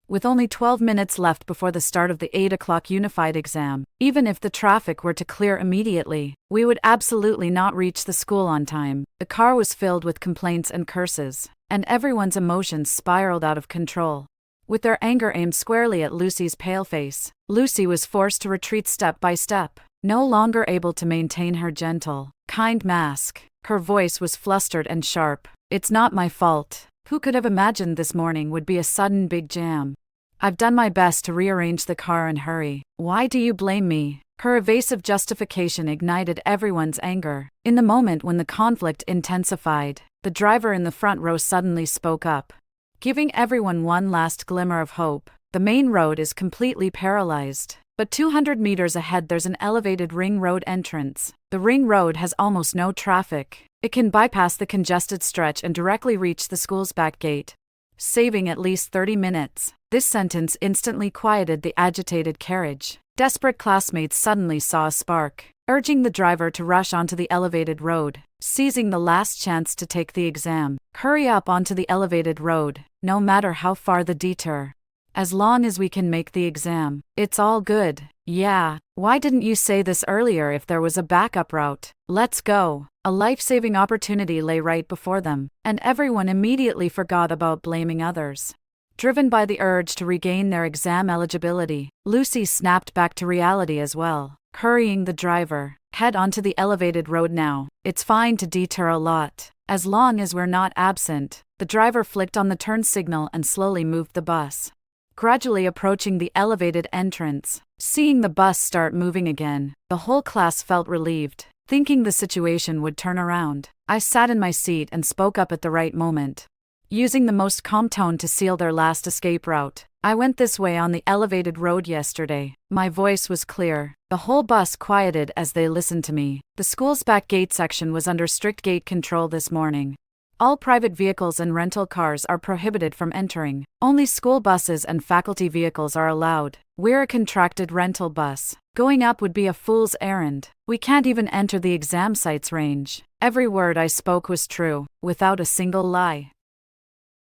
With only 12 minutes left before the start of the 8 o'clock unified exam, even if the traffic were to clear immediately, we would absolutely not reach the school on time. The car was filled with complaints and curses, and everyone's emotions spiraled out of control. With their anger aimed squarely at Lucy's pale face, Lucy was forced to retreat step by step, no longer able to maintain her gentle, kind mask. Her voice was flustered and sharp. "It's not my fault. Who could have imagined this morning would be a sudden big jam? I've done my best to rearrange the car and hurry. Why do you blame me?" Her evasive justification ignited everyone's anger. In the moment when the conflict intensified, the driver in the front row suddenly spoke up, giving everyone one last glimmer of hope. The main road is completely paralyzed. But 200 meters ahead there's an elevated ring road entrance. The ring road has almost no traffic. It can bypass the congested stretch and directly reach the school's back gate, saving at least 30 minutes. This sentence instantly quieted the agitated carriage. Desperate classmates suddenly saw a spark, urging the driver to rush onto the elevated road, seizing the last chance to take the exam. Hurry up onto the elevated road, no matter how far the detour. As long as we can make the exam, it's all good. Yeah, why didn't you say this earlier if there was a backup route? Let's go. A life-saving opportunity lay right before them, and everyone immediately forgot about blaming others. Driven by the urge to regain their exam eligibility, Lucy snapped back to reality as well, hurrying the driver. Head onto the elevated road now. It's fine to detour a lot, as long as we're not absent. The driver flicked on the turn signal and slowly moved the bus, gradually approaching the elevated entrance. Seeing the bus start moving again, the whole class felt relieved, thinking the situation would turn around. I sat in my seat and spoke up at the right moment, using the most calm tone to seal their last escape route. I went this way on the elevated road yesterday. My voice was clear. The whole bus quieted as they listened to me. The school's back gate section was under strict gate control this morning. All private vehicles and rental cars are prohibited from entering. Only school buses and faculty vehicles are allowed. We're a contracted rental bus. Going up would be a fool's errand. We can't even enter the exam site's range. Every word I spoke was true, without a single lie.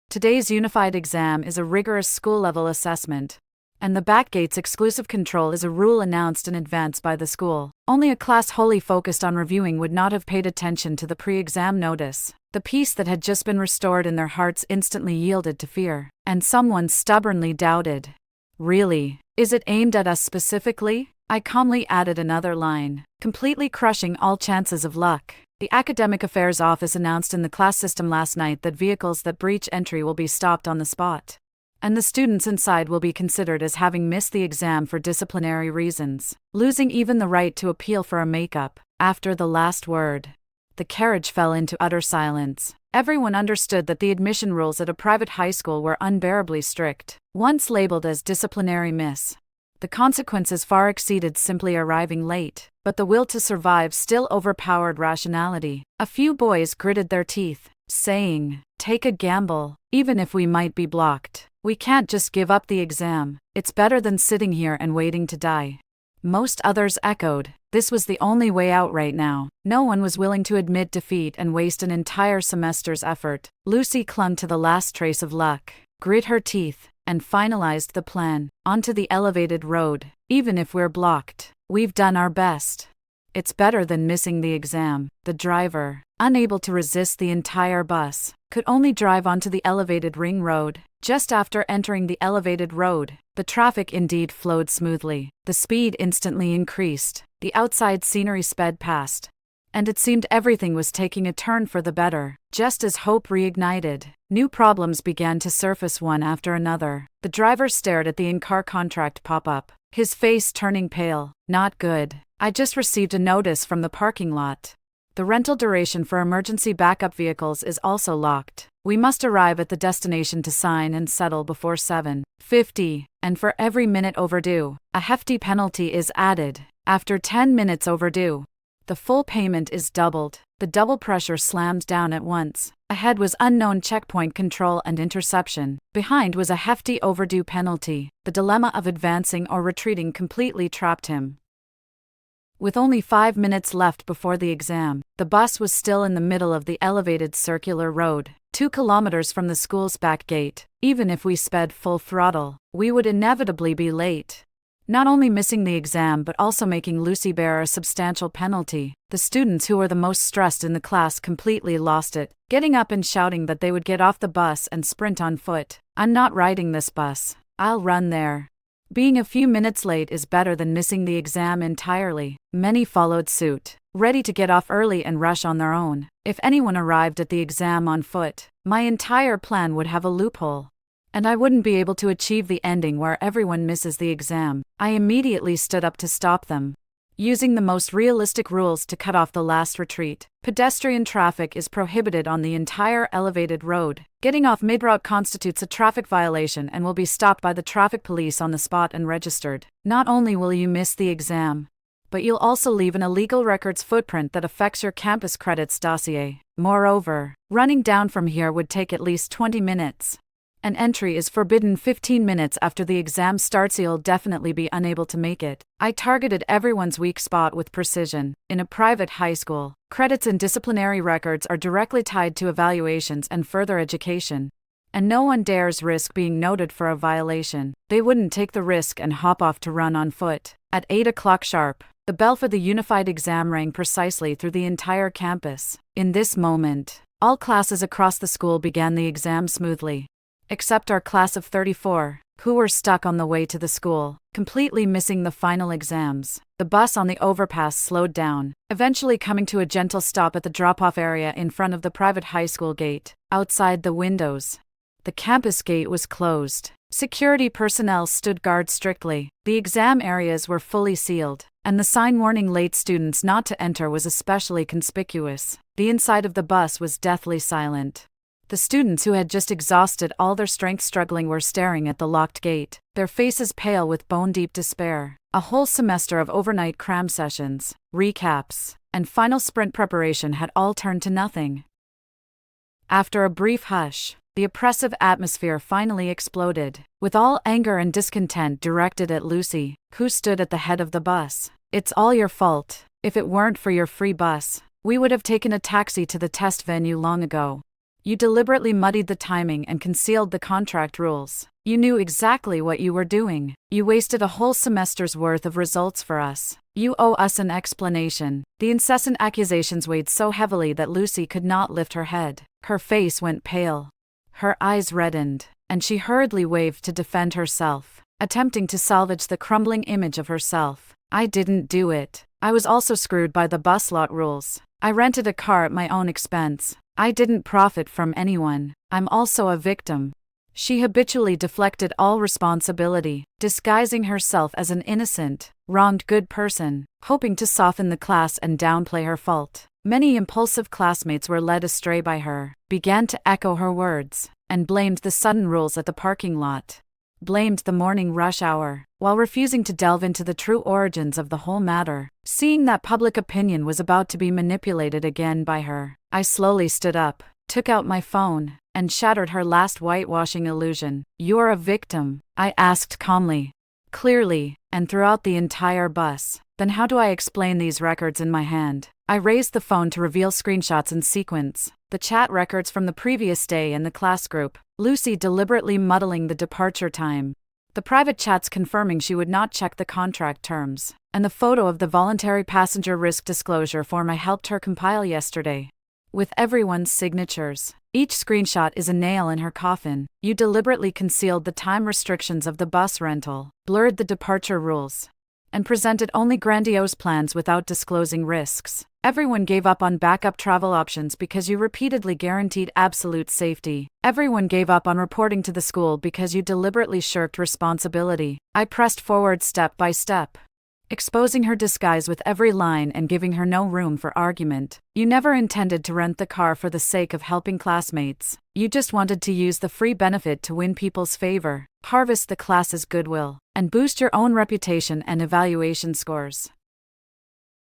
Today's unified exam is a rigorous school-level assessment, and the backgate's exclusive control is a rule announced in advance by the school. Only a class wholly focused on reviewing would not have paid attention to the pre-exam notice. The peace that had just been restored in their hearts instantly yielded to fear, and someone stubbornly doubted. Really? Is it aimed at us specifically? I calmly added another line, completely crushing all chances of luck. The Academic Affairs Office announced in the class system last night that vehicles that breach entry will be stopped on the spot, and the students inside will be considered as having missed the exam for disciplinary reasons, losing even the right to appeal for a makeup. After the last word, the carriage fell into utter silence. Everyone understood that the admission rules at a private high school were unbearably strict. Once labeled as disciplinary miss, the consequences far exceeded simply arriving late, but the will to survive still overpowered rationality. A few boys gritted their teeth, saying, "Take a gamble, even if we might be blocked. We can't just give up the exam. It's better than sitting here and waiting to die." Most others echoed. This was the only way out right now. No one was willing to admit defeat and waste an entire semester's effort. Lucy clung to the last trace of luck, grit her teeth, and finalized the plan. Onto the elevated road. Even if we're blocked, we've done our best. It's better than missing the exam. The driver, unable to resist the entire bus, could only drive onto the elevated ring road. Just after entering the elevated road, the traffic indeed flowed smoothly. The speed instantly increased. The outside scenery sped past, and it seemed everything was taking a turn for the better. Just as hope reignited, new problems began to surface one after another. The driver stared at the in-car contract pop up, his face turning pale. Not good. I just received a notice from the parking lot. The rental duration for emergency backup vehicles is also locked. We must arrive at the destination to sign and settle before 7:50, and for every minute overdue, a hefty penalty is added. After 10 minutes overdue, the full payment is doubled. The double pressure slammed down at once. Ahead was unknown checkpoint control and interception. Behind was a hefty overdue penalty. The dilemma of advancing or retreating completely trapped him. With only 5 minutes left before the exam, the bus was still in the middle of the elevated circular road, 2 kilometers from the school's back gate. Even if we sped full throttle, we would inevitably be late. Not only missing the exam but also making Lucy bear a substantial penalty. The students who were the most stressed in the class completely lost it, getting up and shouting that they would get off the bus and sprint on foot. "I'm not riding this bus. I'll run there." Being a few minutes late is better than missing the exam entirely. Many followed suit, ready to get off early and rush on their own. If anyone arrived at the exam on foot, my entire plan would have a loophole, and I wouldn't be able to achieve the ending where everyone misses the exam. I immediately stood up to stop them. Using the most realistic rules to cut off the last retreat, pedestrian traffic is prohibited on the entire elevated road. Getting off mid-route constitutes a traffic violation and will be stopped by the traffic police on the spot and registered. Not only will you miss the exam, but you'll also leave an illegal records footprint that affects your campus credits dossier. Moreover, running down from here would take at least 20 minutes. An entry is forbidden 15 minutes after the exam starts. You'll definitely be unable to make it. I targeted everyone's weak spot with precision. In a private high school, credits and disciplinary records are directly tied to evaluations and further education. And no one dares risk being noted for a violation. They wouldn't take the risk and hop off to run on foot. At 8 o'clock sharp, the bell for the unified exam rang precisely through the entire campus. In this moment, all classes across the school began the exam smoothly. Except our class of 34, who were stuck on the way to the school, completely missing the final exams. The bus on the overpass slowed down, eventually coming to a gentle stop at the drop-off area in front of the private high school gate. Outside the windows, the campus gate was closed. Security personnel stood guard strictly. The exam areas were fully sealed, and the sign warning late students not to enter was especially conspicuous. The inside of the bus was deathly silent. The students who had just exhausted all their strength struggling were staring at the locked gate, their faces pale with bone-deep despair. A whole semester of overnight cram sessions, recaps, and final sprint preparation had all turned to nothing. After a brief hush, the oppressive atmosphere finally exploded, with all anger and discontent directed at Lucy, who stood at the head of the bus. "It's all your fault. If it weren't for your free bus, we would have taken a taxi to the test venue long ago. You deliberately muddied the timing and concealed the contract rules. You knew exactly what you were doing. You wasted a whole semester's worth of results for us. You owe us an explanation." The incessant accusations weighed so heavily that Lucy could not lift her head. Her face went pale. Her eyes reddened, and she hurriedly waved to defend herself, attempting to salvage the crumbling image of herself. "I didn't do it. I was also screwed by the bus lot rules. I rented a car at my own expense. I didn't profit from anyone. I'm also a victim." She habitually deflected all responsibility, disguising herself as an innocent, wronged good person, hoping to soften the class and downplay her fault. Many impulsive classmates were led astray by her, began to echo her words, and blamed the sudden rules at the parking lot. Blamed the morning rush hour, while refusing to delve into the true origins of the whole matter. Seeing that public opinion was about to be manipulated again by her, I slowly stood up, took out my phone, and shattered her last whitewashing illusion. "You're a victim," I asked calmly, clearly, and throughout the entire bus. "Then how do I explain these records in my hand?" I raised the phone to reveal screenshots in sequence, the chat records from the previous day and the class group, Lucy deliberately muddling the departure time, the private chats confirming she would not check the contract terms, and the photo of the voluntary passenger risk disclosure form I helped her compile yesterday. With everyone's signatures, each screenshot is a nail in her coffin. You deliberately concealed the time restrictions of the bus rental, blurred the departure rules, and presented only grandiose plans without disclosing risks. Everyone gave up on backup travel options because you repeatedly guaranteed absolute safety. Everyone gave up on reporting to the school because you deliberately shirked responsibility. I pressed forward step by step, exposing her disguise with every line and giving her no room for argument. You never intended to rent the car for the sake of helping classmates. You just wanted to use the free benefit to win people's favor, harvest the class's goodwill, and boost your own reputation and evaluation scores.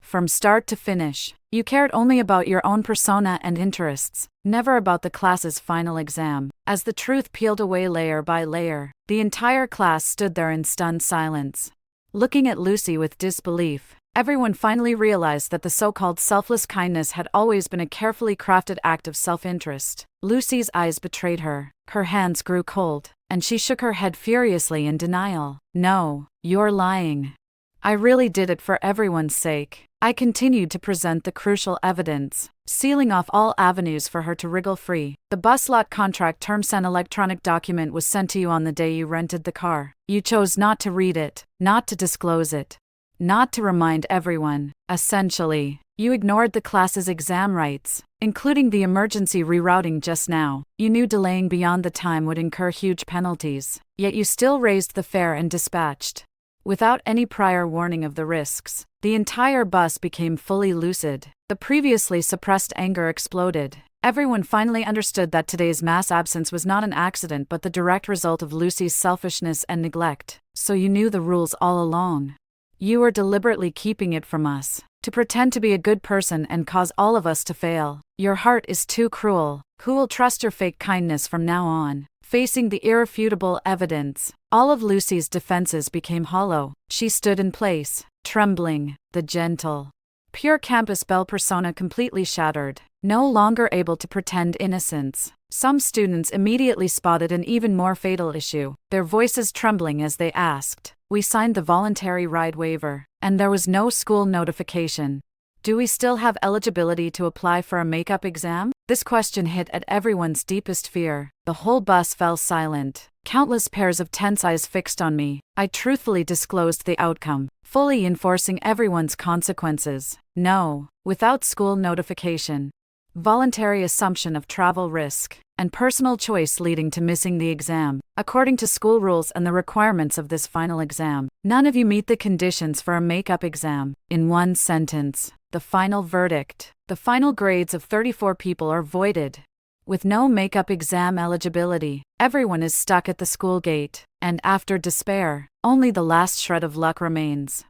From start to finish, you cared only about your own persona and interests, never about the class's final exam. As the truth peeled away layer by layer, the entire class stood there in stunned silence, looking at Lucy with disbelief. Everyone finally realized that the so-called selfless kindness had always been a carefully crafted act of self-interest. Lucy's eyes betrayed her, her hands grew cold, and she shook her head furiously in denial. "No, you're lying. I really did it for everyone's sake." I continued to present the crucial evidence, sealing off all avenues for her to wriggle free. "The bus lot contract terms and electronic document was sent to you on the day you rented the car. You chose not to read it, not to disclose it, not to remind everyone. Essentially, you ignored the class's exam rights, including the emergency rerouting just now. You knew delaying beyond the time would incur huge penalties, yet you still raised the fare and dispatched, without any prior warning of the risks. The entire bus became fully lucid. The previously suppressed anger exploded. Everyone finally understood that today's mass absence was not an accident but the direct result of Lucy's selfishness and neglect. So you knew the rules all along. You were deliberately keeping it from us, to pretend to be a good person and cause all of us to fail. Your heart is too cruel. Who will trust your fake kindness from now on? Facing the irrefutable evidence, all of Lucy's defenses became hollow. She stood in place, trembling, the gentle, pure campus Belle persona completely shattered, no longer able to pretend innocence. Some students immediately spotted an even more fatal issue, their voices trembling as they asked, "We signed the voluntary ride waiver, and there was no school notification. Do we still have eligibility to apply for a makeup exam?" This question hit at everyone's deepest fear. The whole bus fell silent. Countless pairs of tense eyes fixed on me. I truthfully disclosed the outcome, fully enforcing everyone's consequences. No, without school notification. Voluntary assumption of travel risk, and personal choice leading to missing the exam. According to school rules and the requirements of this final exam, none of you meet the conditions for a makeup exam. In one sentence, the final verdict, the final grades of 34 people are voided. With no makeup exam eligibility, everyone is stuck at the school gate, and after despair, only the last shred of luck remains.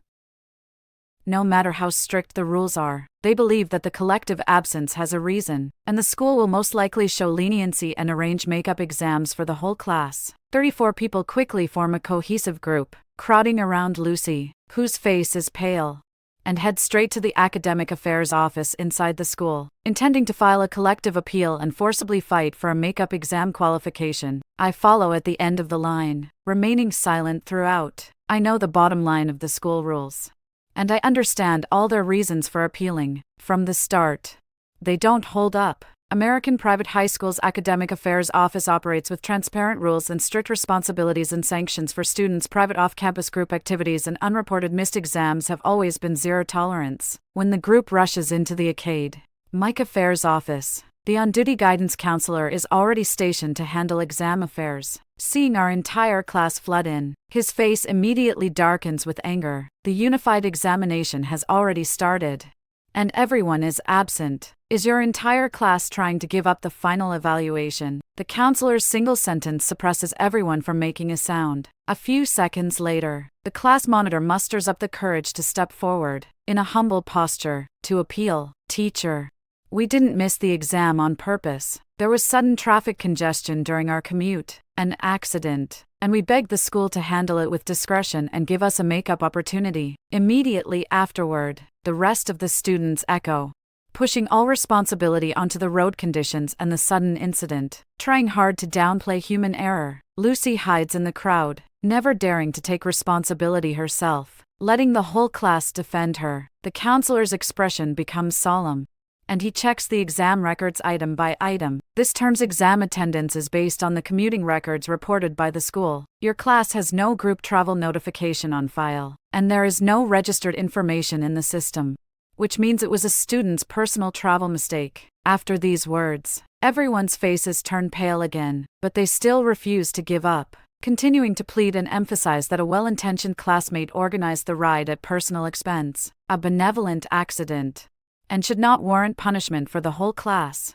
No matter how strict the rules are, they believe that the collective absence has a reason, and the school will most likely show leniency and arrange makeup exams for the whole class. 34 people quickly form a cohesive group, crowding around Lucy, whose face is pale, and head straight to the academic affairs office inside the school, intending to file a collective appeal and forcibly fight for a makeup exam qualification. I follow at the end of the line, remaining silent throughout. I know the bottom line of the school rules, and I understand all their reasons for appealing, from the start. They don't hold up. American private high schools' academic affairs office operates with transparent rules and strict responsibilities and sanctions for students. Private off-campus group activities and unreported missed exams have always been zero tolerance. When the group rushes into the academic affairs office, the on-duty guidance counselor is already stationed to handle exam affairs. Seeing our entire class flood in, his face immediately darkens with anger. The unified examination has already started, and everyone is absent. Is your entire class trying to give up the final evaluation? The counselor's single sentence suppresses everyone from making a sound. A few seconds later, the class monitor musters up the courage to step forward, in a humble posture, to appeal. "Teacher, we didn't miss the exam on purpose. There was sudden traffic congestion during our commute, an accident, and we begged the school to handle it with discretion and give us a makeup opportunity." Immediately afterward, the rest of the students echo, pushing all responsibility onto the road conditions and the sudden incident, trying hard to downplay human error. Lucy hides in the crowd, never daring to take responsibility herself, letting the whole class defend her. The counselor's expression becomes solemn, and he checks the exam records item by item. This term's exam attendance is based on the commuting records reported by the school. Your class has no group travel notification on file, and there is no registered information in the system, which means it was a student's personal travel mistake. After these words, everyone's faces turn pale again, but they still refuse to give up, continuing to plead and emphasize that a well-intentioned classmate organized the ride at personal expense, a benevolent accident, and should not warrant punishment for the whole class.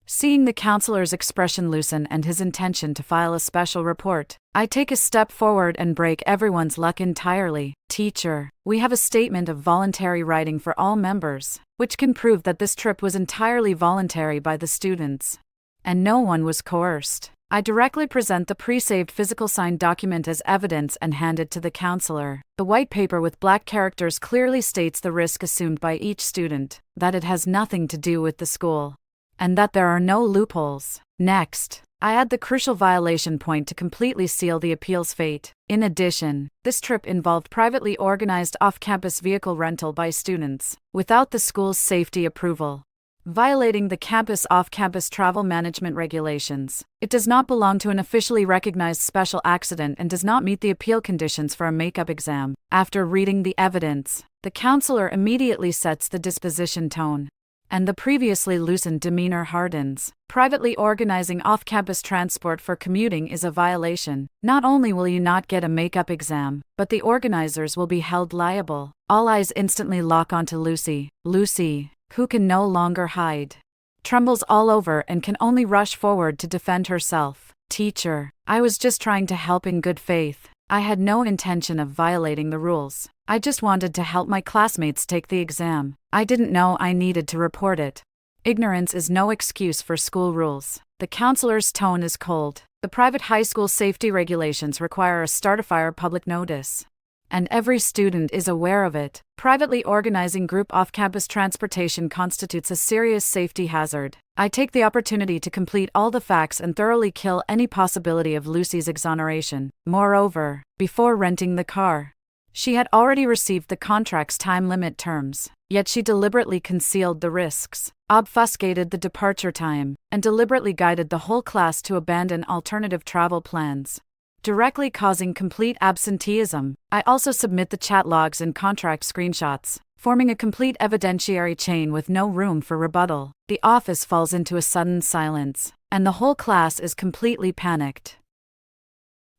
Seeing the counselor's expression loosen and his intention to file a special report, I take a step forward and break everyone's luck entirely. "Teacher, we have a statement of voluntary writing for all members, which can prove that this trip was entirely voluntary by the students, and no one was coerced." I directly present the pre-saved physical signed document as evidence and hand it to the counselor. The white paper with black characters clearly states the risk assumed by each student, that it has nothing to do with the school, and that there are no loopholes. Next, I add the crucial violation point to completely seal the appeal's fate. In addition, this trip involved privately organized off-campus vehicle rental by students, without the school's safety approval, violating the campus off-campus travel management regulations. It does not belong to an officially recognized special accident and does not meet the appeal conditions for a makeup exam. After reading the evidence, the counselor immediately sets the disposition tone. and the previously loosened demeanor hardens. Privately organizing off-campus transport for commuting is a violation. Not only will you not get a makeup exam, but the organizers will be held liable. All eyes instantly lock onto Lucy. Lucy, who can no longer hide, trembles all over and can only rush forward to defend herself. Teacher, I was just trying to help in good faith. I had no intention of violating the rules. I just wanted to help my classmates take the exam. I didn't know I needed to report it. Ignorance is no excuse for school rules. The counselor's tone is cold. The private high school safety regulations require a start-a-fire public notice, and every student is aware of it. Privately organizing group off-campus transportation constitutes a serious safety hazard. I take the opportunity to complete all the facts and thoroughly kill any possibility of Lucy's exoneration. Moreover, before renting the car, she had already received the contract's time limit terms, yet she deliberately concealed the risks, obfuscated the departure time, and deliberately guided the whole class to abandon alternative travel plans, directly causing complete absenteeism. I also submit the chat logs and contract screenshots, forming a complete evidentiary chain with no room for rebuttal. The office falls into a sudden silence, and the whole class is completely panicked.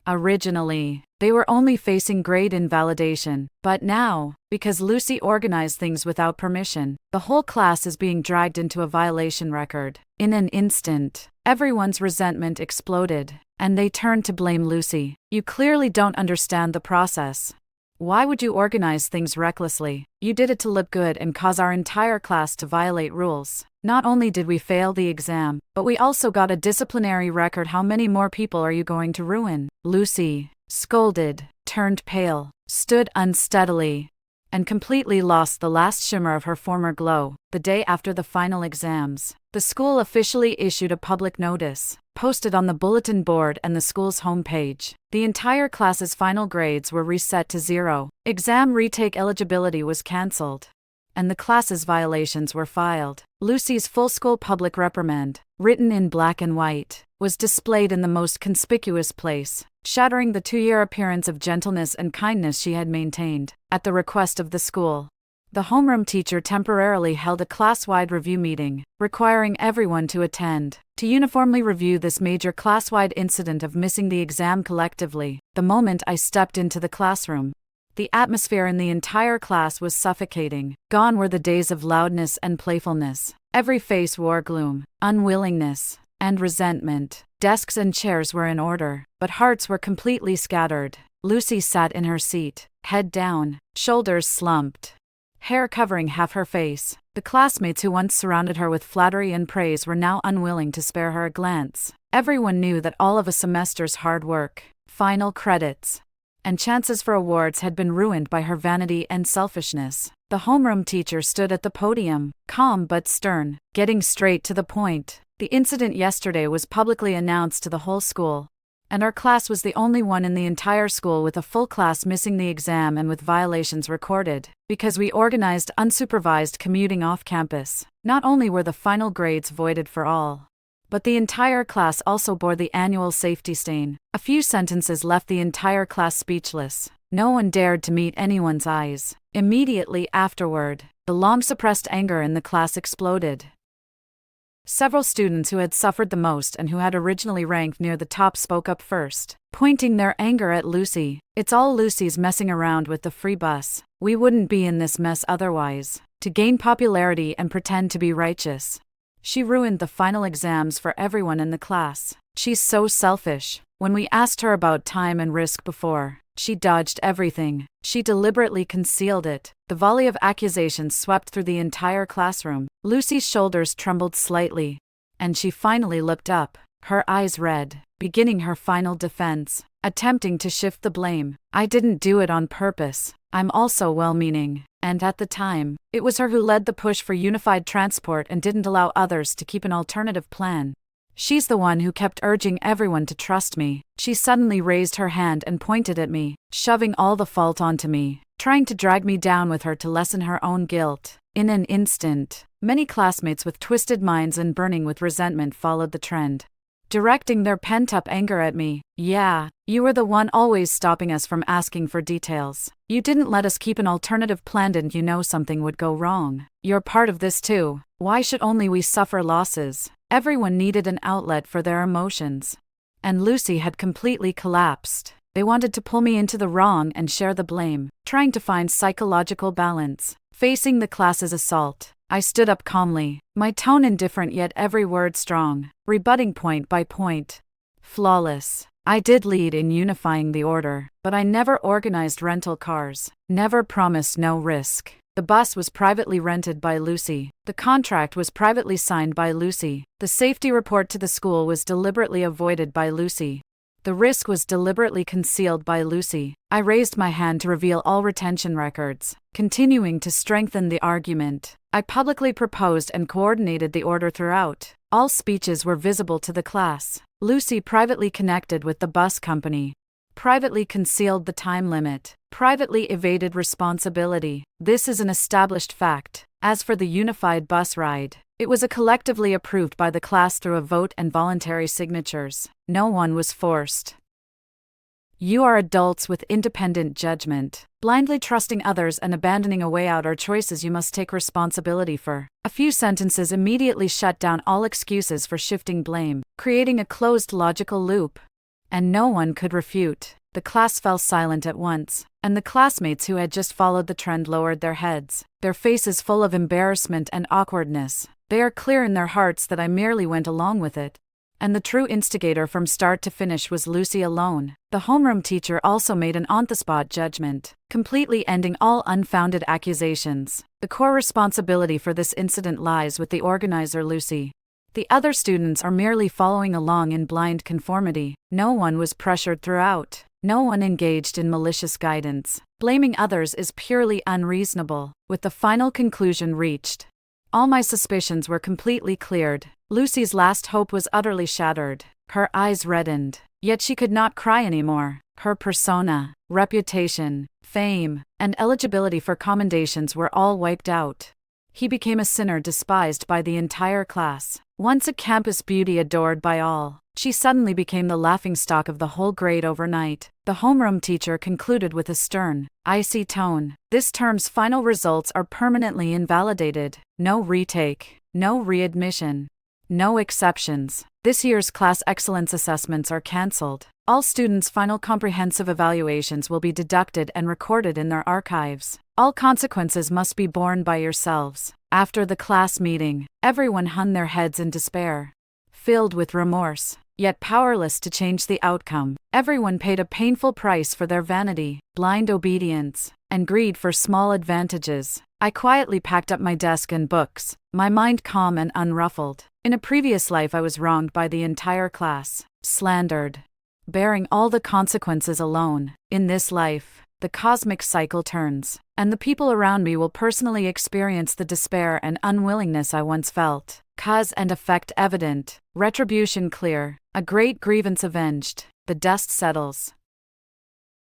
Originally, they were only facing grade invalidation, but now, because Lucy organized things without permission, the whole class is being dragged into a violation record. In an instant, everyone's resentment exploded, and they turned to blame Lucy. You clearly don't understand the process. Why would you organize things recklessly? You did it to look good and cause our entire class to violate rules. Not only did we fail the exam, but we also got a disciplinary record. How many more people are you going to ruin? Lucy scolded, turned pale, stood unsteadily, and completely lost the last shimmer of her former glow. The day after the final exams, the school officially issued a public notice, posted on the bulletin board and the school's homepage. The entire class's final grades were reset to 0. Exam retake eligibility was cancelled, and the class's violations were filed. Lucy's full school public reprimand, written in black and white, was displayed in the most conspicuous place, shattering the 2-year appearance of gentleness and kindness she had maintained. At the request of the school, the homeroom teacher temporarily held a class-wide review meeting, requiring everyone to attend, to uniformly review this major class-wide incident of missing the exam collectively. The moment I stepped into the classroom, the atmosphere in the entire class was suffocating. Gone were the days of loudness and playfulness. Every face wore gloom, unwillingness, and resentment. Desks and chairs were in order, but hearts were completely scattered. Lucy sat in her seat, head down, shoulders slumped, hair covering half her face. The classmates who once surrounded her with flattery and praise were now unwilling to spare her a glance. Everyone knew that all of a semester's hard work, final credits, and chances for awards had been ruined by her vanity and selfishness. The homeroom teacher stood at the podium, calm but stern, getting straight to the point. The incident yesterday was publicly announced to the whole school, and our class was the only one in the entire school with a full class missing the exam and with violations recorded, because we organized unsupervised commuting off campus. Not only were the final grades voided for all, but the entire class also bore the annual safety stain. A few sentences left the entire class speechless. No one dared to meet anyone's eyes. Immediately afterward, the long-suppressed anger in the class exploded. Several students who had suffered the most and who had originally ranked near the top spoke up first, pointing their anger at Lucy. It's all Lucy's messing around with the free bus. We wouldn't be in this mess otherwise. To gain popularity and pretend to be righteous, she ruined the final exams for everyone in the class. She's so selfish. When we asked her about time and risk before, she dodged everything. She deliberately concealed it. The volley of accusations swept through the entire classroom. Lucy's shoulders trembled slightly, and she finally looked up, her eyes red, beginning her final defense, attempting to shift the blame. I didn't do it on purpose. I'm also well-meaning. And at the time, it was her who led the push for unified transport and didn't allow others to keep an alternative plan. She's the one who kept urging everyone to trust me. She suddenly raised her hand and pointed at me, shoving all the fault onto me, trying to drag me down with her to lessen her own guilt. In an instant, many classmates with twisted minds and burning with resentment followed the trend, directing their pent-up anger at me. Yeah, you were the one always stopping us from asking for details. You didn't let us keep an alternative plan. Didn't you know something would go wrong? You're part of this too. Why should only we suffer losses? Everyone needed an outlet for their emotions. And Lucy had completely collapsed. They wanted to pull me into the wrong and share the blame, trying to find psychological balance. Facing the class's assault, I stood up calmly, my tone indifferent yet every word strong, rebutting point by point. Flawless. I did lead in unifying the order, but I never organized rental cars, never promised no risk. The bus was privately rented by Lucy. The contract was privately signed by Lucy. The safety report to the school was deliberately avoided by Lucy. The risk was deliberately concealed by Lucy. I raised my hand to reveal all retention records. Continuing to strengthen the argument, I publicly proposed and coordinated the order throughout. All speeches were visible to the class. Lucy privately connected with the bus company, privately concealed the time limit, privately evaded responsibility. This is an established fact. As for the unified bus ride, it was collectively approved by the class through a vote and voluntary signatures. No one was forced. You are adults with independent judgment. Blindly trusting others and abandoning a way out are choices you must take responsibility for. A few sentences immediately shut down all excuses for shifting blame, creating a closed logical loop. And no one could refute. The class fell silent at once, and the classmates who had just followed the trend lowered their heads, their faces full of embarrassment and awkwardness. They are clear in their hearts that I merely went along with it. And the true instigator from start to finish was Lucy alone. The homeroom teacher also made an on-the-spot judgment, completely ending all unfounded accusations. The core responsibility for this incident lies with the organizer Lucy. The other students are merely following along in blind conformity. No one was pressured throughout. No one engaged in malicious guidance. Blaming others is purely unreasonable. With the final conclusion reached, all my suspicions were completely cleared. Lucy's last hope was utterly shattered. Her eyes reddened, yet she could not cry anymore. Her persona, reputation, fame, and eligibility for commendations were all wiped out. He became a sinner despised by the entire class. Once a campus beauty adored by all, she suddenly became the laughingstock of the whole grade overnight. The homeroom teacher concluded with a stern, icy tone. This term's final results are permanently invalidated. No retake, no readmission, no exceptions. This year's class excellence assessments are cancelled. All students' final comprehensive evaluations will be deducted and recorded in their archives. All consequences must be borne by yourselves. After the class meeting, everyone hung their heads in despair, filled with remorse, yet powerless to change the outcome. Everyone paid a painful price for their vanity, blind obedience, and greed for small advantages. I quietly packed up my desk and books, my mind calm and unruffled. In a previous life I was wronged by the entire class, slandered, bearing all the consequences alone. In this life, the cosmic cycle turns, and the people around me will personally experience the despair and unwillingness I once felt. Cause and effect evident, retribution clear, a great grievance avenged, the dust settles.